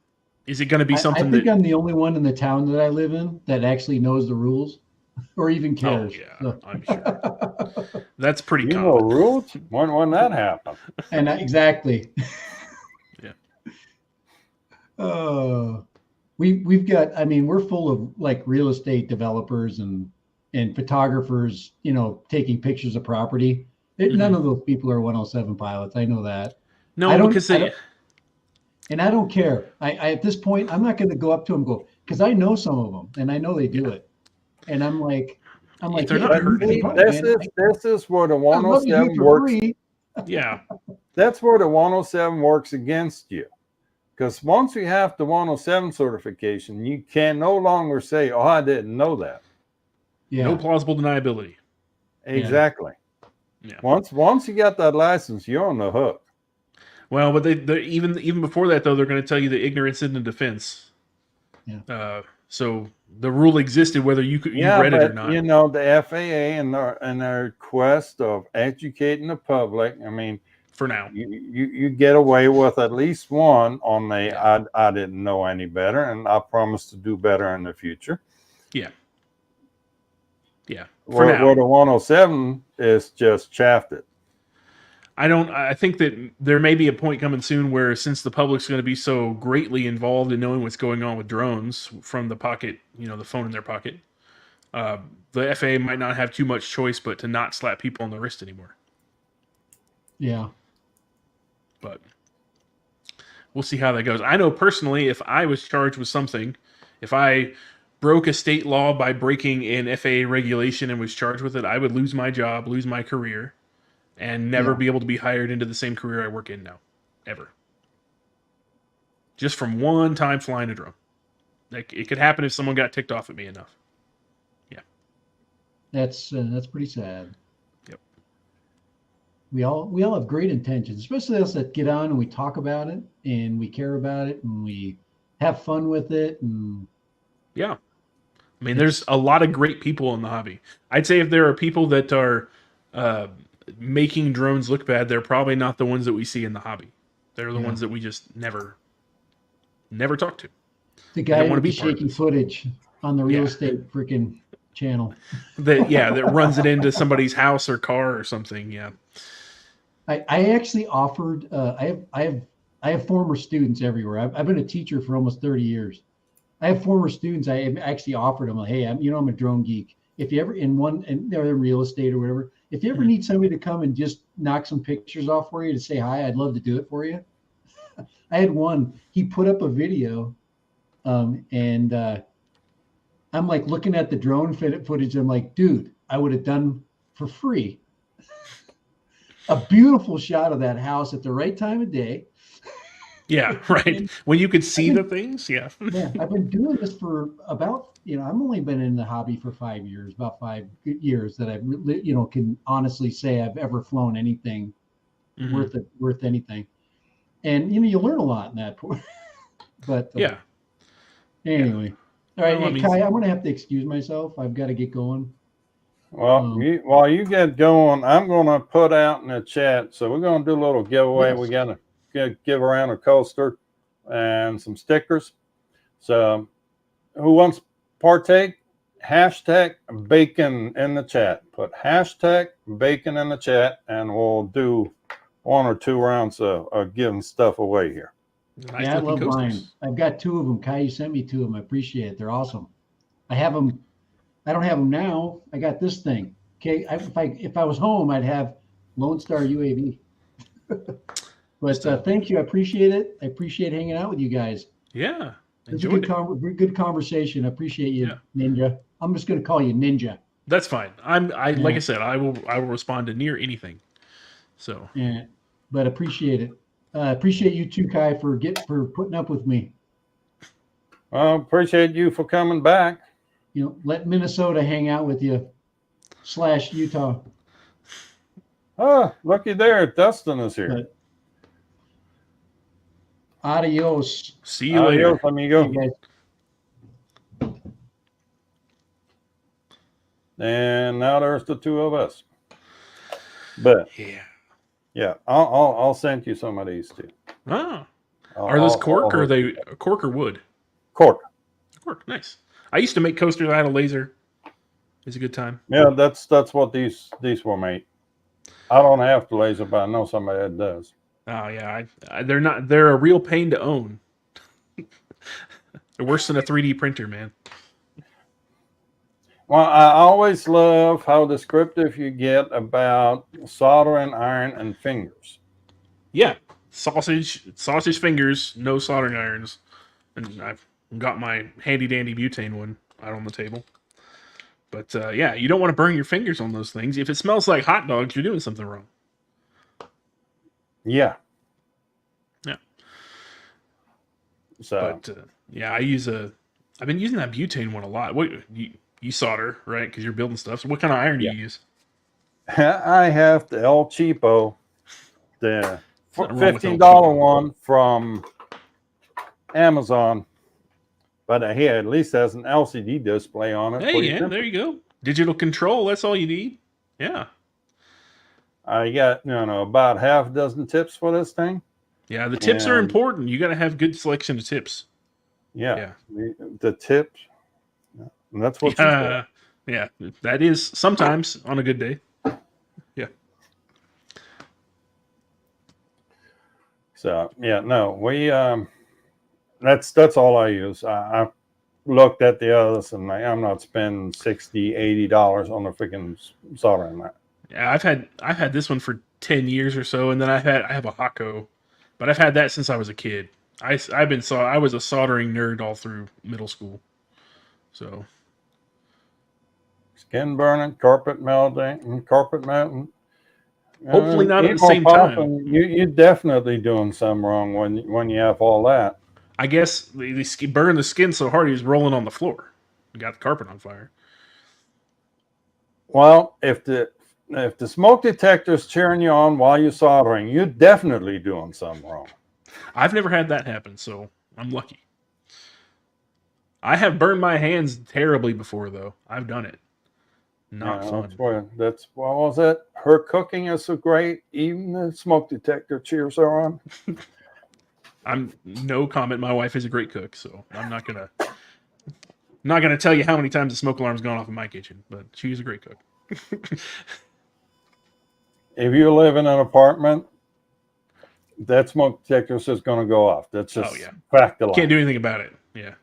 it going to be something? I think I'm the only one in the town that I live in that actually knows the rules, or even cares. Oh yeah, so. I'm sure. That's pretty common. You know rules? When that happened? And exactly. Yeah. We've got. I mean, we're full of like real estate developers and photographers. Taking pictures of property. None of those people are 107 pilots. I know that. No, because they. And I don't care. I at this point, I'm not going to go up to them and go, because I know some of them and I know they do it. And I'm like, they're not hurting. This is where the 107 works. Yeah. That's where the 107 works against you. Because once you have the 107 certification, you can no longer say, oh, I didn't know that. Yeah. No plausible deniability. Exactly. Yeah. Once you got that license, you're on the hook. Well, but they even before that though, they're going to tell you that ignorance isn't a defense. Yeah. So the rule existed whether you read it or not. The FAA and their quest of educating the public. I mean, for now, you get away with at least one on the I didn't know any better, and I promise to do better in the future. Yeah. Yeah. Where the 107 is just chaffed it. I think that there may be a point coming soon where, since the public's going to be so greatly involved in knowing what's going on with drones from the pocket, the phone in their pocket, the FAA might not have too much choice but to not slap people on the wrist anymore. Yeah. But we'll see how that goes. I know personally, if I was charged with something, if I broke a state law by breaking an FAA regulation and was charged with it, I would lose my job, lose my career, and never be able to be hired into the same career I work in now, ever. Just from one time flying a drone. Like, it could happen if someone got ticked off at me enough. Yeah. That's pretty sad. Yep. We all have great intentions, especially us that get on and we talk about it and we care about it and we have fun with it. And yeah. I mean, there's a lot of great people in the hobby. I'd say if there are people that are making drones look bad, they're probably not the ones that we see in the hobby. They're the ones that we just never talk to. The guy with the shaky footage on the real estate freaking channel. That runs it into somebody's house or car or something. Yeah. I actually offered. I have former students everywhere. I've been a teacher for almost 30 years. I have former students. I actually offered them, like, hey, I'm a drone geek. If you ever they're in real estate or whatever, if you ever need somebody to come and just knock some pictures off for you to say hi, I'd love to do it for you. I had one. He put up a video, and I'm like looking at the drone footage. I'm like, dude, I would have done for free a beautiful shot of that house at the right time of day. Yeah, right. When you could see the things, yeah. Yeah, I've been doing this for about, I've only been in the hobby for 5 years, about 5 years that I've, can honestly say I've ever flown anything worth anything. And, you learn a lot in that. But yeah. Anyway. All right, hey, Kai, I'm going to have to excuse myself. I've got to get going. Well, while you get going, I'm going to put out in the chat. So we're going to do a little giveaway. Yes. We got to give around a coaster and some stickers. So who wants to partake? Hashtag bacon in the chat. Put hashtag bacon in the chat, and we'll do 1 or 2 rounds of giving stuff away here. Nice, I love mine. I've got 2 of them. Kai sent me 2 of them. I appreciate it. They're awesome. I have them. I don't have them now. I got this thing. Okay. If I was home, I'd have Lone Star UAV. But thank you. I appreciate it. I appreciate hanging out with you guys. Yeah. It's a good conversation. I appreciate you, Ninja. I'm just going to call you Ninja. That's fine. Like I said, I will respond to near anything. So yeah, but appreciate it. Appreciate you too, Kai, for putting up with me. Appreciate you for coming back. Let Minnesota hang out with you / Utah. Oh, looky there. Dustin is here. Adios. See you later. Adios, amigo. Hey, guys. And now there's the 2 of us. But yeah, I'll send you some of these too. Oh, are those cork or are they cork or wood? Cork. Cork, nice. I used to make coasters. I had a laser. It's a good time. Yeah, that's what these were made. I don't have the laser, but I know somebody that does. Oh yeah, they're a real pain to own. They're worse than a 3D printer, man. Well, I always love how descriptive you get about soldering iron and fingers. Yeah, sausage fingers, no soldering irons, and I've got my handy dandy butane one out on the table. But yeah, you don't want to burn your fingers on those things. If it smells like hot dogs, you're doing something wrong. Yeah. Yeah. So. But yeah, I've been using that butane one a lot. What you solder, right? Because you're building stuff. So what kind of iron do you use? I have the El Cheapo, the $15 one from Amazon. But he at least has an LCD display on it. Hey, yeah, there you go. Digital control, that's all you need. Yeah. I got, about half a dozen tips for this thing. Yeah, the tips are important. You got to have good selection of tips. Yeah. The tips. And that's what yeah, that is sometimes on a good day. Yeah. So, yeah, no, we... That's all I use. I looked at the others, and I'm not spending $60, $80 on the freaking soldering that. Yeah, I've had this one for 10 years or so, and then I have a Hako, but I've had that since I was a kid. I was a soldering nerd all through middle school. So skin burning, carpet melting. Hopefully not at the same time. You're definitely doing something wrong when you have all that. I guess they burned the skin so hard he was rolling on the floor. He got the carpet on fire. Well, if the smoke detector's cheering you on while you're soldering, you're definitely doing something wrong. I've never had that happen, so I'm lucky. I have burned my hands terribly before, though. I've done it. Not Yeah, fun. that's what was it? Her cooking is so great. Even the smoke detector cheers her on. I'm no comment. My wife is a great cook, so I'm not gonna tell you how many times the smoke alarm's gone off in my kitchen, but she's a great cook. If you live in an apartment, that smoke detector is just going to go off. That's Oh just yeah, fact of life. can't do anything about it. Yeah.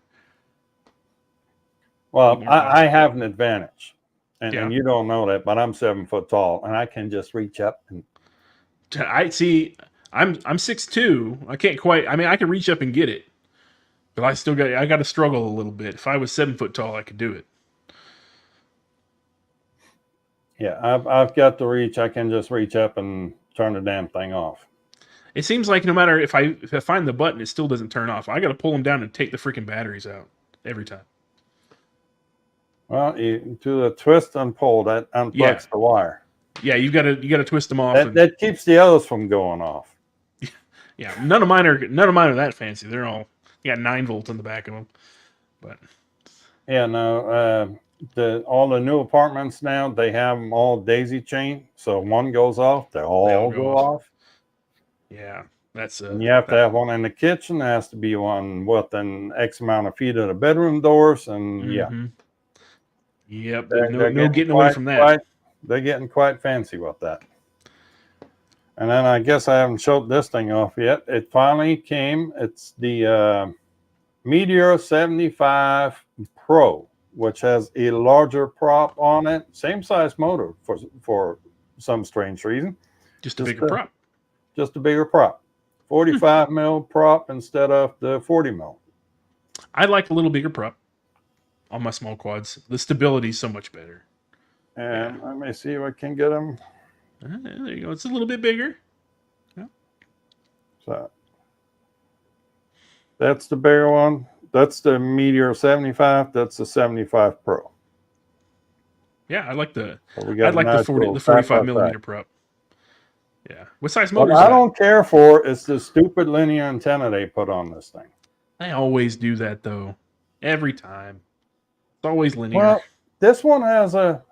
Well, More fun. I have an advantage, Yeah. and you don't know that, but I'm 7 foot tall, and I can just reach up and I see. I'm 6'2". I can't quite. I mean, I can reach up and get it, but I got to struggle a little bit. If I was 7 foot tall, I could do it. yeah, I've got the reach. I can just reach up and turn the damn thing off. It seems like no matter if I find the button, it still doesn't turn off. I got to pull them down and take the freaking batteries out every time. Well, you do the twist and pull that unplugs the wire. Yeah, you got to twist them off. That keeps the others from going off. Yeah, none of mine are that fancy. They're all got 9 volts in the back of them. But yeah, no, all the new apartments now, they have them all daisy chain. So one goes off, they all go off. Yeah, that's and you have to have one in the kitchen. There has to be one within X amount of feet of the bedroom doors, and yeah. Yep, no getting away from that. They're getting quite fancy with that. And then I guess I haven't showed this thing off yet. It finally came. It's the Meteor 75 Pro, which has a larger prop on it. Same size motor for some strange reason. Just a bigger prop. Just a bigger prop. 45 mil prop instead of the 40 mil. I like a little bigger prop on my small quads. The stability is so much better. And let me see if I can get them. There you go. It's a little bit bigger. Yeah. So that's the bigger one. That's the Meteor 75. That's the 75 Pro. Yeah, I like the. So I'd like the 45 millimeter prop. Yeah. What size motor is that? I don't care for is the stupid linear antenna they put on this thing. They always do that though. Every time. It's always linear. Well, this one has a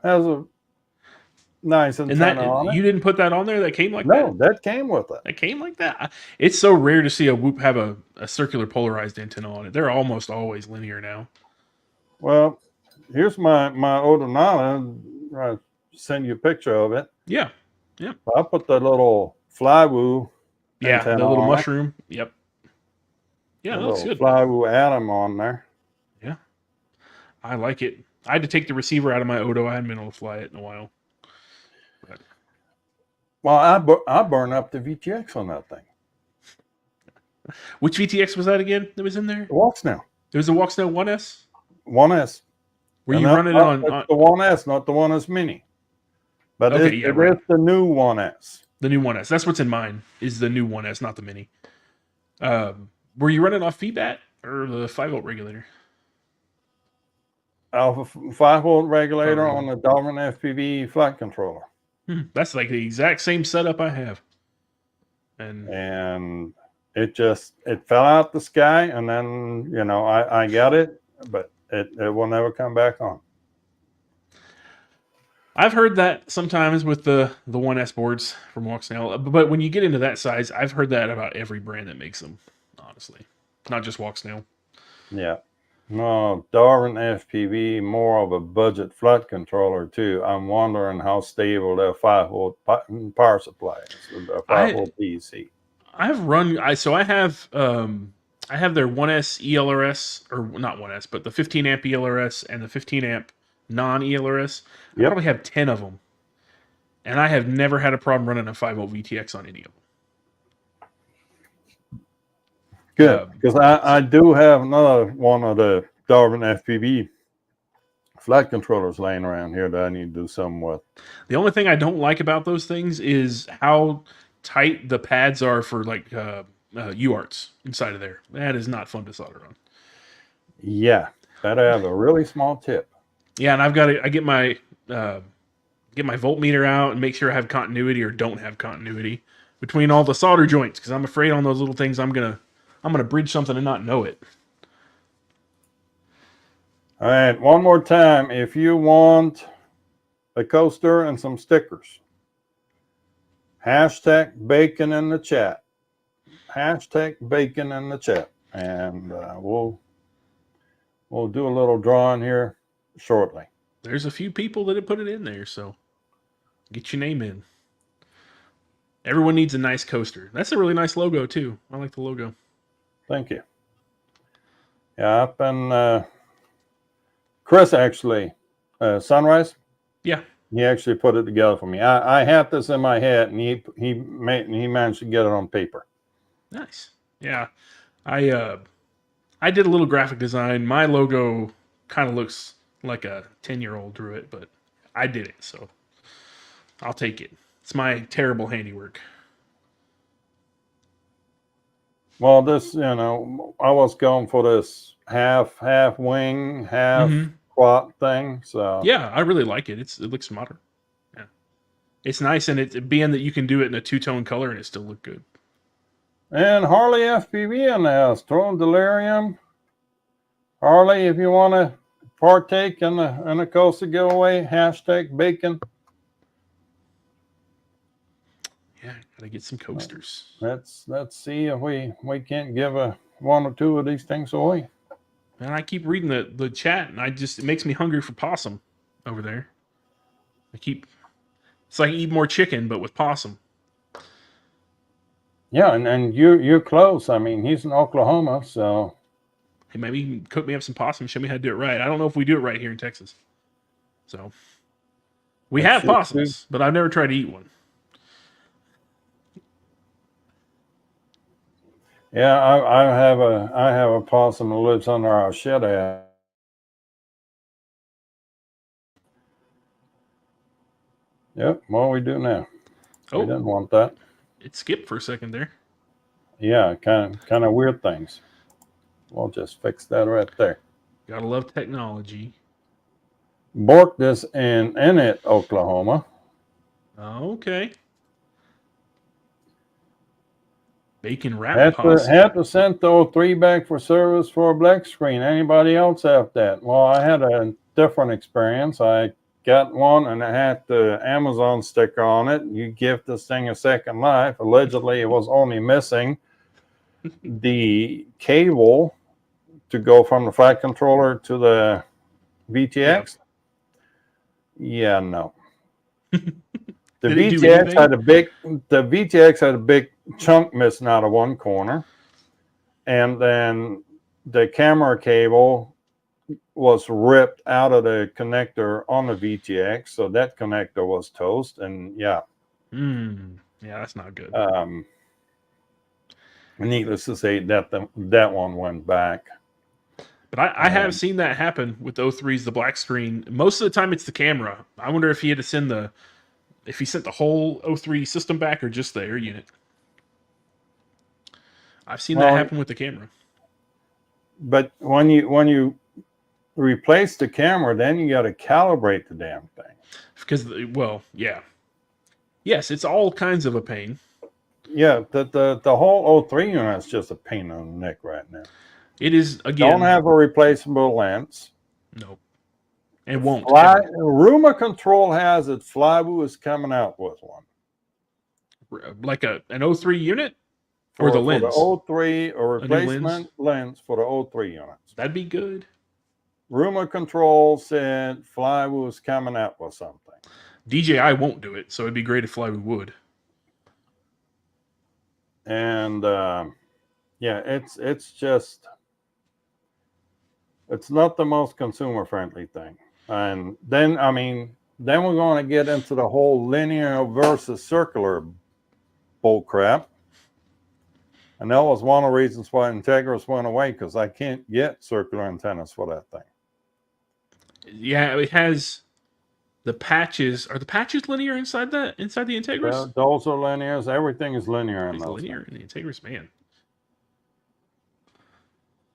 nice antenna on it. You didn't put that on there? That came like that? No, that came with it. That came like that? It's so rare to see a Whoop have a circular polarized antenna on it. They're almost always linear now. Well, here's my Odonata. I'll send you a picture of it. Yeah. Yeah. I put the little flywoo. Yeah, the little mushroom. Yep. Yeah, that looks good. Flywoo atom on there. Yeah. I like it. I had to take the receiver out of my Odo. I hadn't been able to fly it in a while. But. Well, I burned up the VTX on that thing. Which VTX was that again that was in there? The Walksnail. There was a Walksnail 1S? 1S. Were you running it on? The 1S, not the 1S Mini. But it is the new 1S. The new 1S. That's what's in mine, is the new 1S, not the Mini. Were you running off feedback or the 5-volt regulator? Alpha 5-volt regulator on the Darwin FPV flight controller. That's like the exact same setup I have. And it fell out the sky, and then I got it, but it will never come back on. I've heard that sometimes with the 1S boards from Walksnail, but when you get into that size, I've heard that about every brand that makes them, honestly. Not just Walksnail. Yeah. No, Darwin FPV, more of a budget flight controller too. I'm wondering how stable their 5-volt power supply is with their 5-volt DC. I have their 1S ELRS, or not 1S, but the 15 amp ELRS and the 15 amp non-ELRS. I probably have 10 of them. And I have never had a problem running a 5-volt VTX on any of them. Good, because I do have another one of the Darwin FPV flight controllers laying around here that I need to do something with. The only thing I don't like about those things is how tight the pads are for like UARTs inside of there. That is not fun to solder on. Yeah, gotta have a really small tip. Yeah, and I get my voltmeter out and make sure I have continuity or don't have continuity between all the solder joints, because I'm afraid on those little things I'm gonna bridge something and not know it. All right, one more time. If you want a coaster, and some stickers. Hashtag bacon in the chat. Hashtag bacon in the chat. And we'll do a little drawing here shortly. There's a few people that have put it in there, so get your name in. Everyone needs a nice coaster. That's a really nice logo too. I like the logo. Thank you. Yeah, I've been Chris actually, Sunrise. Yeah, he actually put it together for me. I had this in my head, and he managed to get it on paper. Nice. Yeah, I did a little graphic design. My logo kind of looks like a 10-year-old drew it, but I did it, so I'll take it. It's my terrible handiwork. Well, this, I was going for this half wing, half quad thing. So yeah, I really like it. It looks modern. Yeah, it's nice, and it being that you can do it in a two-tone color and it still look good. And Harley FPV in the house, throwing delirium. Harley, if you want to partake in the coaster giveaway, hashtag bacon. Yeah, gotta get some coasters. Let's see if we can't give one or two of these things away. And I keep reading the chat, and it makes me hungry for possum over there. It's like eat more chicken, but with possum. Yeah, and you're close. I mean, he's in Oklahoma, so Hey, maybe you can cook me up some possum, show me how to do it right. I don't know if we do it right here in Texas. So we have possums, but I've never tried to eat one. Yeah, I have a possum that lives under our shed. Yep. What do we do now? Oh, we didn't want that. It skipped for a second there. Yeah, kind of weird things. We'll just fix that right there. Gotta love technology. Borked this in Enid, Oklahoma. Okay. Bacon wrap had to send the 03 back for service for a black screen. Anybody else have that? Well, I had a different experience. I got one and it had the Amazon sticker on it. You give this thing a second life. Allegedly, it was only missing the cable to go from the flight controller to the VTX. Yeah, no. The VTX had a big chunk missing out of one corner, and then the camera cable was ripped out of the connector on the VTX, so that connector was toast. And yeah, that's not good. Needless to say, that one went back. But I have seen that happen with the 03s, the black screen. Most of the time, it's the camera. I wonder if he had to send if he sent the whole 03 system back or just the air unit. I've seen that happen with the camera. But when you replace the camera, then you got to calibrate the damn thing. Because, yes, it's all kinds of a pain. Yeah, the whole 03 unit is just a pain in the neck right now. It is, again. Don't have a replaceable lens. Nope. It won't. Rumor Control has it. Flywoo is coming out with one. Like an 03 unit? Or the lens? For the 03, a replacement lens for the 03 units. That'd be good. Rumor Control said Flywoo is coming out with something. DJI won't do it, so it'd be great if Flywoo would. And it's not the most consumer friendly thing. And then we're going to get into the whole linear versus circular bull crap. And that was one of the reasons why Integris went away, because I can't get circular antennas for that thing. Yeah, it has the patches. Are the patches linear inside the Integris? Those are linears. Everything is linear in those. Linear in the Integris, man.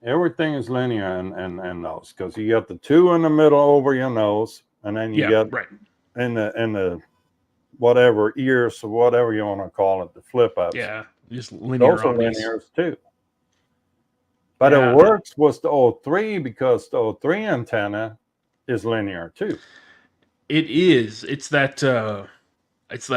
Everything is linear in those, because you got the two in the middle over your nose, and then you got in the whatever ears or whatever you want to call it, the flip ups. Yeah, just linear. Those are linears too. But it works with the 03 because the 03 antenna is linear too. It is. It's that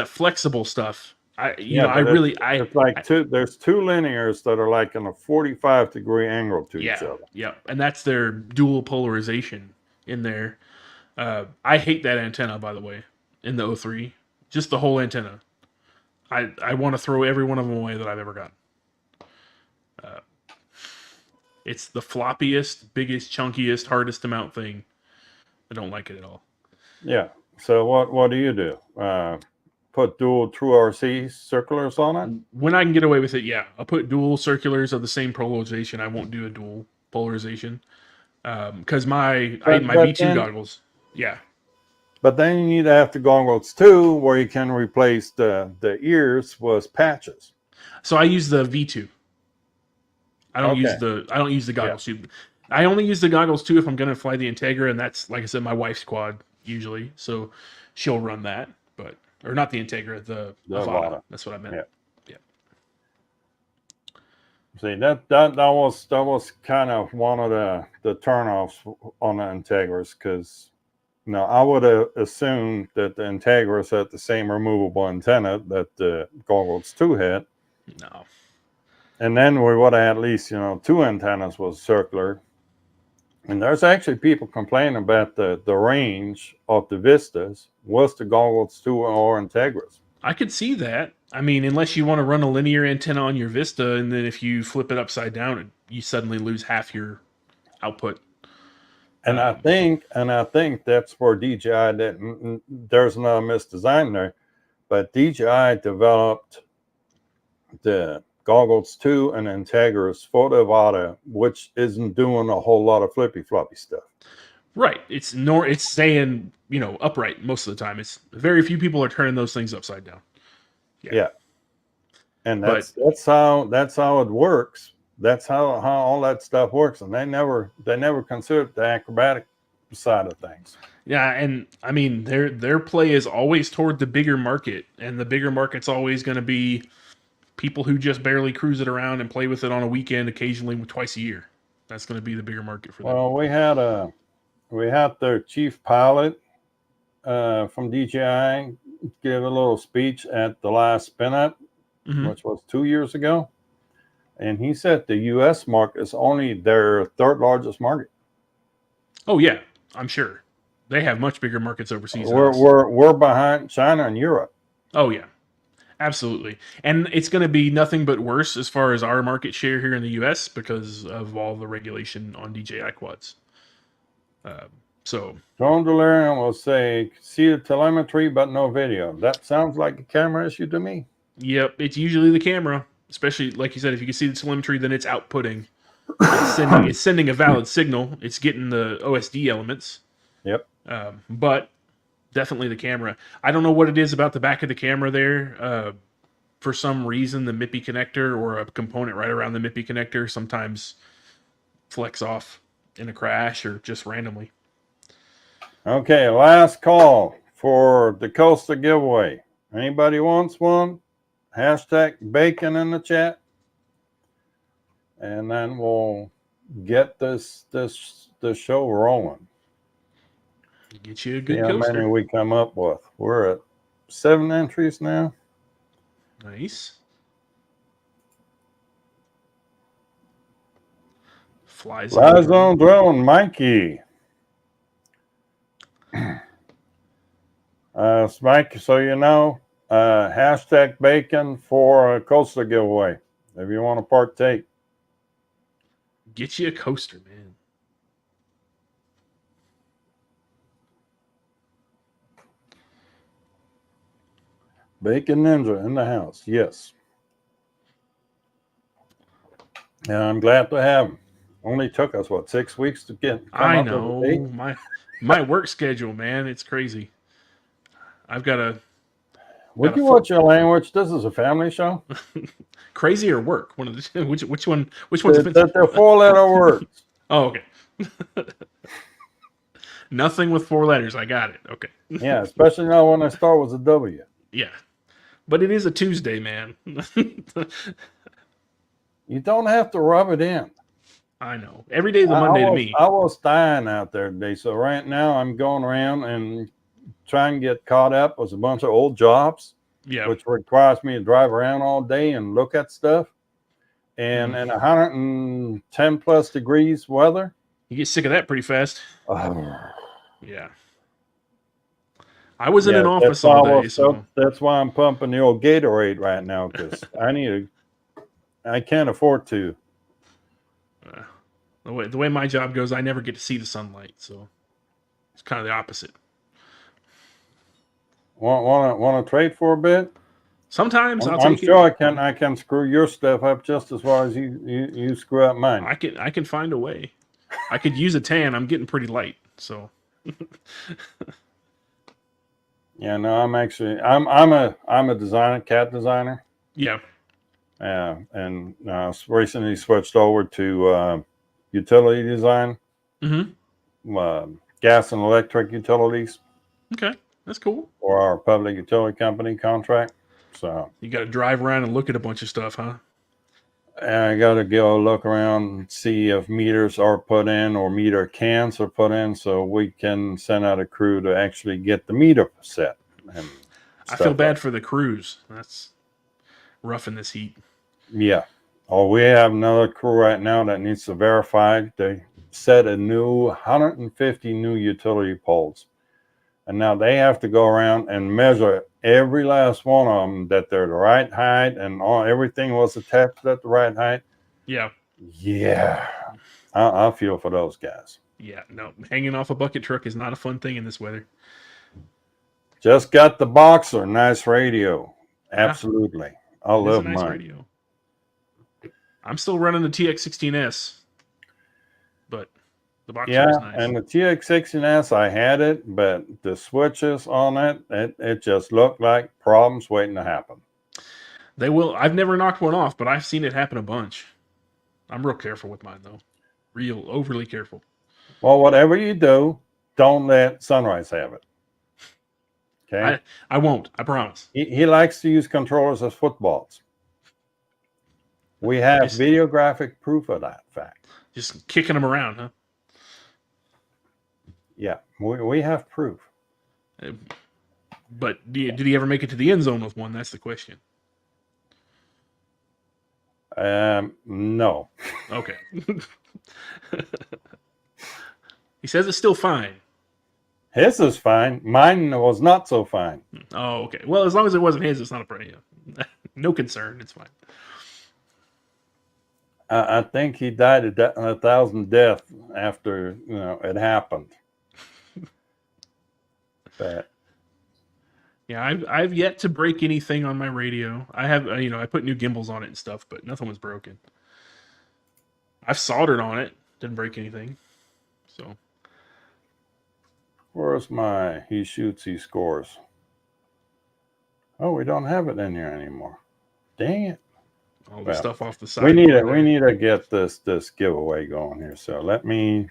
flexible stuff. It's like there's two linears that are like in a 45-degree angle to each other. Yeah, and that's their dual polarization in there. I hate that antenna, by the way, in the 03. Just the whole antenna. I want to throw every one of them away that I've ever gotten. It's the floppiest, biggest, chunkiest, hardest to mount thing. I don't like it at all. Yeah. So what do you do? Put dual true RC circulars on it? When I can get away with it, yeah. I'll put dual circulars of the same polarization. I won't do a dual polarization. Because my V2 goggles, yeah. But then you need to have the goggles too, where you can replace the ears with patches. So I use the V2. I don't use the goggles too. I only use the goggles too if I'm gonna fly the Integra, and that's, like I said, my wife's quad usually. So she'll run that, or not the Integra, the Avata. That's what I meant. Yeah. See, that was kind of one of the turnoffs on the Integras, because I would have assumed that the Integras had the same removable antenna that the goggles 2 had. No. And then we would have at least, 2 antennas was circular. And there's actually people complaining about the range of the Vistas was the goggles 2 or Integras. I could see that. I mean, unless you want to run a linear antenna on your Vista, and then if you flip it upside down, you suddenly lose half your output. And I think that's where DJI didn't. There's no misdesign there, but DJI developed the goggles 2 and Integras for the Avata, which isn't doing a whole lot of flippy floppy stuff. Right. It's staying, upright most of the time. It's very few people are turning those things upside down. Yeah. And that's how it works. That's how all that stuff works. And they never considered the acrobatic side of things. Yeah, and I mean their play is always toward the bigger market, and the bigger market's always going to be people who just barely cruise it around and play with it on a weekend, occasionally twice a year. That's going to be the bigger market for them. Well, we had their chief pilot from DJI give a little speech at the last Spin Up, which was 2 years ago. And he said the U.S. market is only their 3rd largest market. Oh, yeah, I'm sure. They have much bigger markets overseas. We're behind China and Europe. Oh, yeah, absolutely. And it's going to be nothing but worse as far as our market share here in the U.S. because of all the regulation on DJI quads. John Delirium will say, see the telemetry, but no video. That sounds like a camera issue to me. Yep, it's usually the camera. Especially, like you said, if you can see the telemetry, then it's outputting. It's sending a valid signal. It's getting the OSD elements. Yep. But definitely the camera. I don't know what it is about the back of the camera there. For some reason, the MIPI connector or a component right around the MIPI connector sometimes flex off in a crash or just randomly. Okay, last call for the Costa giveaway. Anybody wants one? Hashtag bacon in the chat. And then we'll get this show rolling. Get you a good coaster. How many we come up with? We're at 7 entries now. Nice. Flies on drone, Mikey. Mike, so hashtag bacon for a coaster giveaway if you want to partake. Get you a coaster, man. Bacon Ninja in the house, yes. And I'm glad to have him. Only took us 6 weeks to come I know my work schedule, man. It's crazy. I've got a. Would you watch your language? This is a family show. Crazy or work? One of the which one? Which one's offensive? The 4-letter words. Oh, okay. Nothing with 4 letters. I got it. Okay. Yeah, especially now when I start with a W. Yeah, but it is a Tuesday, man. You don't have to rub it in. I know. Every day is a Monday to me. I was dying out there today, so right now I'm going around and try and get caught up with a bunch of old jobs, Yeah. which requires me to drive around all day and look at stuff. And in 110 plus degrees weather, you get sick of that pretty fast. Oh. Yeah. I was in an office all day, so that's why I'm pumping the old Gatorade right now, because I can't afford to. The way my job goes, I never get to see the sunlight, so it's kind of the opposite. Want to trade for a bit? Sometimes I'm sure I can screw your stuff up just as far as you screw up mine. I can find a way. I could use a tan. I'm getting pretty light, so. Yeah, no, I'm a designer, CAD designer. Yeah. And recently switched over to utility design. Gas and electric utilities. Okay, that's cool. For our public utility company contract. So you got to drive around and look at a bunch of stuff, huh? And I got to go look around and see if meters are put in or meter cans are put in, so we can send out a crew to actually get the meter set. And I feel bad for the crews. That's rough in this heat. Yeah. Oh, we have another crew right now that needs to verify. They set a new 150 new utility poles. And now they have to go around and measure every last one of them that they're the right height and everything was attached at the right height. Yeah. Yeah. I feel for those guys. Yeah. No, hanging off a bucket truck is not a fun thing in this weather. Just got the Boxer. Nice radio. Absolutely. I love nice mine. Radio. I'm still running the TX16S, but the Boxer is nice. And the TX16S, I had it, but the switches on it just looked like problems waiting to happen. They will. I've never knocked one off, but I've seen it happen a bunch. I'm real careful with mine, though. Real overly careful. Well, whatever you do, don't let Sunrise have it. Okay? I won't. I promise. He likes to use controllers as footballs. We have videographic proof of that fact. Just kicking them around, huh? Yeah, we have proof. But did he ever make it to the end zone with one? That's the question. No. Okay. He says it's still fine. His is fine. Mine was not so fine. Oh, okay. Well, as long as it wasn't his, it's not a problem. No concern. It's fine. I think he died a 1,000 deaths after it happened. But yeah, I've yet to break anything on my radio. I have I put new gimbals on it and stuff, but nothing was broken. I've soldered on it, didn't break anything. So where's my he shoots, he scores? Oh, we don't have it in here anymore. Dang it. All the stuff off the side. We need to get this giveaway going here. So let me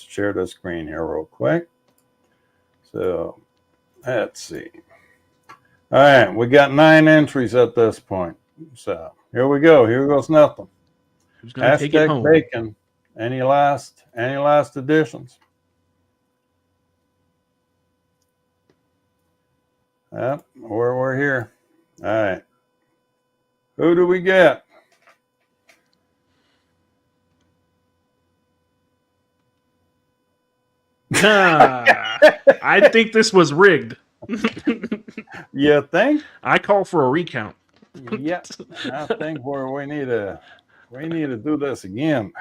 share the screen here real quick. So let's see. All right, we got 9 entries at this point. So here we go. Here goes nothing. Who's gonna take it home? Bacon. Any last additions? Yep, we're here. All right. Who do we get? I think this was rigged. You think? I call for a recount. Yep. I think we need to do this again.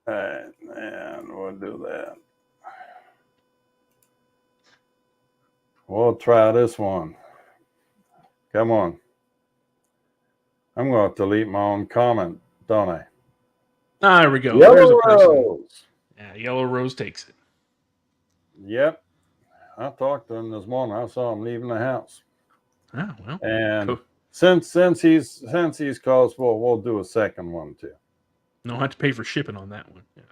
All right, and we'll do that. We'll try this one. Come on. I'm going to delete my own comment, don't I? Ah, there we go. Yellow Rose. Yeah, Yellow Rose takes it. Yep. I talked to him this morning. I saw him leaving the house. Oh, well. And cool. since he's close, we'll do a second one too. No, I have to pay for shipping on that one. Yeah.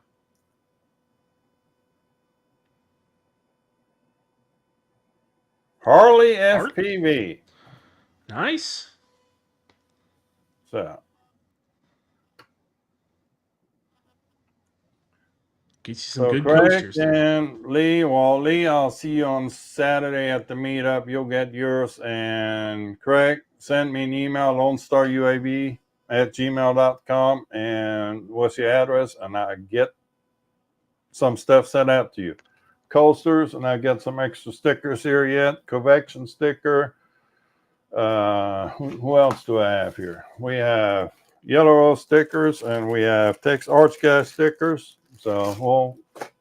Harley FPV. Nice. So Get you some So good Craig coasters. There. and Lee, well, Lee, I'll see you on Saturday at the meetup. You'll get yours. And Craig, send me an email, lonestaruav@gmail.com, and what's your address? And I get some stuff sent out to you. Coasters, and I got some extra stickers here yet. Convection sticker. Who else do I have here? We have Yellow Rose stickers, and we have Tex Arch Gas stickers. So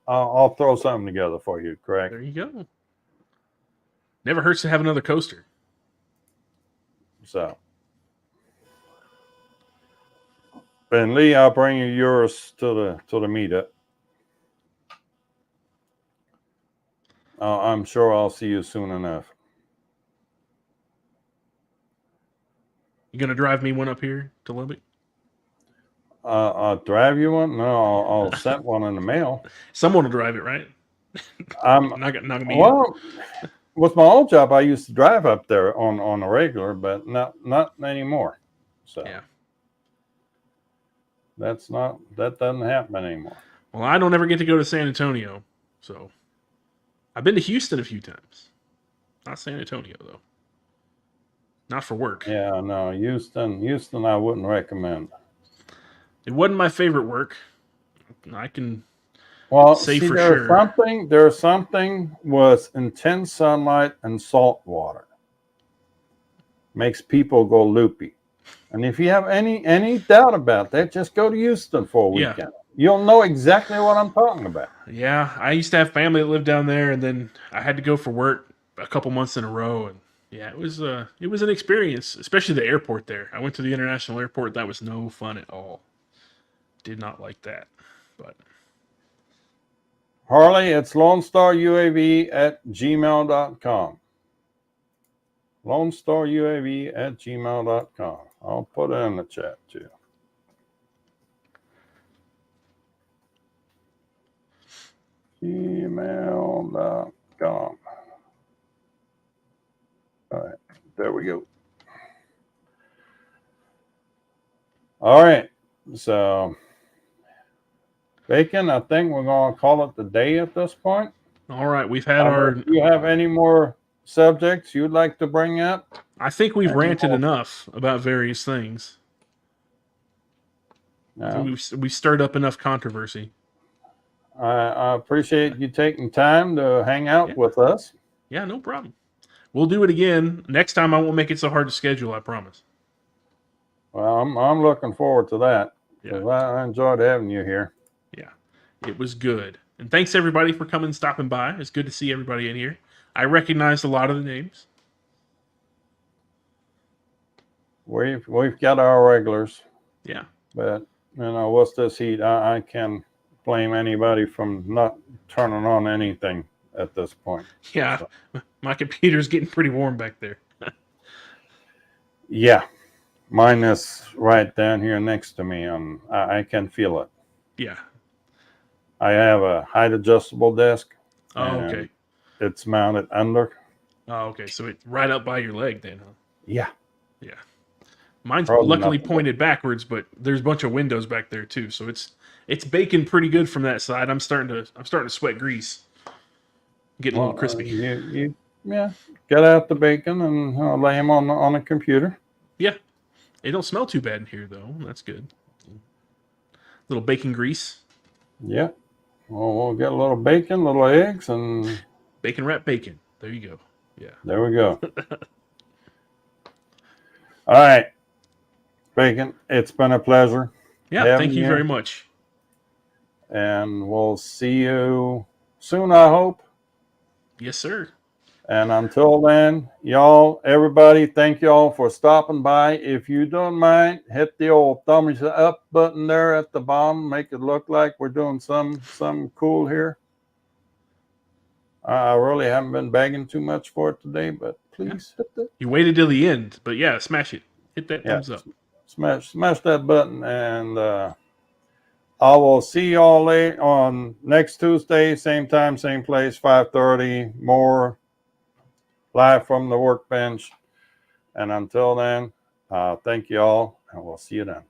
I'll throw something together for you, Craig. There you go. Never hurts to have another coaster. So, Ben Lee, I'll bring you yours to the meetup. I'm sure I'll see you soon enough. You gonna drive me one up here to Lubbock? I'll drive you one? No, I'll send one in the mail. Someone will drive it, right? I'm not gonna be well. With my old job, I used to drive up there on a regular, but not anymore. So yeah, that doesn't happen anymore. Well, I don't ever get to go to San Antonio, so I've been to Houston a few times. Not San Antonio though. Not for work. Yeah, no, Houston, I wouldn't recommend. It wasn't my favorite work. I can say for there's sure. There's something with intense sunlight and salt water. Makes people go loopy. And if you have any doubt about that, just go to Houston for a weekend. Yeah. You'll know exactly what I'm talking about. Yeah, I used to have family that lived down there, and then I had to go for work a couple months in a row, and yeah, it was an experience, especially the airport there. I went to the international airport. That was no fun at all. Did not like that, but Harley, it's lonestaruav@gmail.com. lonestaruav@gmail.com. I'll put it in the chat too. gmail.com. All right, there we go. All right, so Bacon, I think we're going to call it the day at this point. All right, we've had our. Do you have any more subjects you'd like to bring up? I think we've ranted enough about various things. No. We stirred up enough controversy. I appreciate you taking time to hang out with us. Yeah, no problem. We'll do it again. Next time I won't make it so hard to schedule, I promise. Well, I'm looking forward to that. Yeah. I enjoyed having you here. Yeah, it was good. And thanks everybody for coming and stopping by. It's good to see everybody in here. I recognized a lot of the names. We've got our regulars. Yeah. But what's this heat? I can't blame anybody from not turning on anything at this point. Yeah, so. My computer's getting pretty warm back there. Yeah, mine is right down here next to me, and I can feel it. Yeah. I have a height adjustable desk. Oh, okay. It's mounted under. Oh, okay. So it's right up by your leg then, huh? Yeah. Yeah. Mine's luckily pointed backwards, but there's a bunch of windows back there too, so it's baking pretty good from that side. I'm starting to sweat grease. Getting a little crispy. Yeah. Get out the bacon and lay them on the computer. Yeah. It don't smell too bad in here though. That's good. Little bacon grease. Yeah. Well, we'll get a little bacon, little eggs, and bacon wrap bacon. There you go. Yeah. There we go. All right. Bacon, it's been a pleasure. Yeah, thank you very much. And we'll see you soon, I hope. Yes, sir. And until then, y'all, everybody, thank y'all for stopping by. If you don't mind, hit the old thumbs up button there at the bottom. Make it look like we're doing something cool here. I really haven't been begging too much for it today, but please hit that. You waited till the end, but yeah, smash it. Hit that thumbs up. Smash that button, and I will see y'all late on next Tuesday, same time, same place, 5:30, more live from the Workbench. And until then, thank you all, and we'll see you then.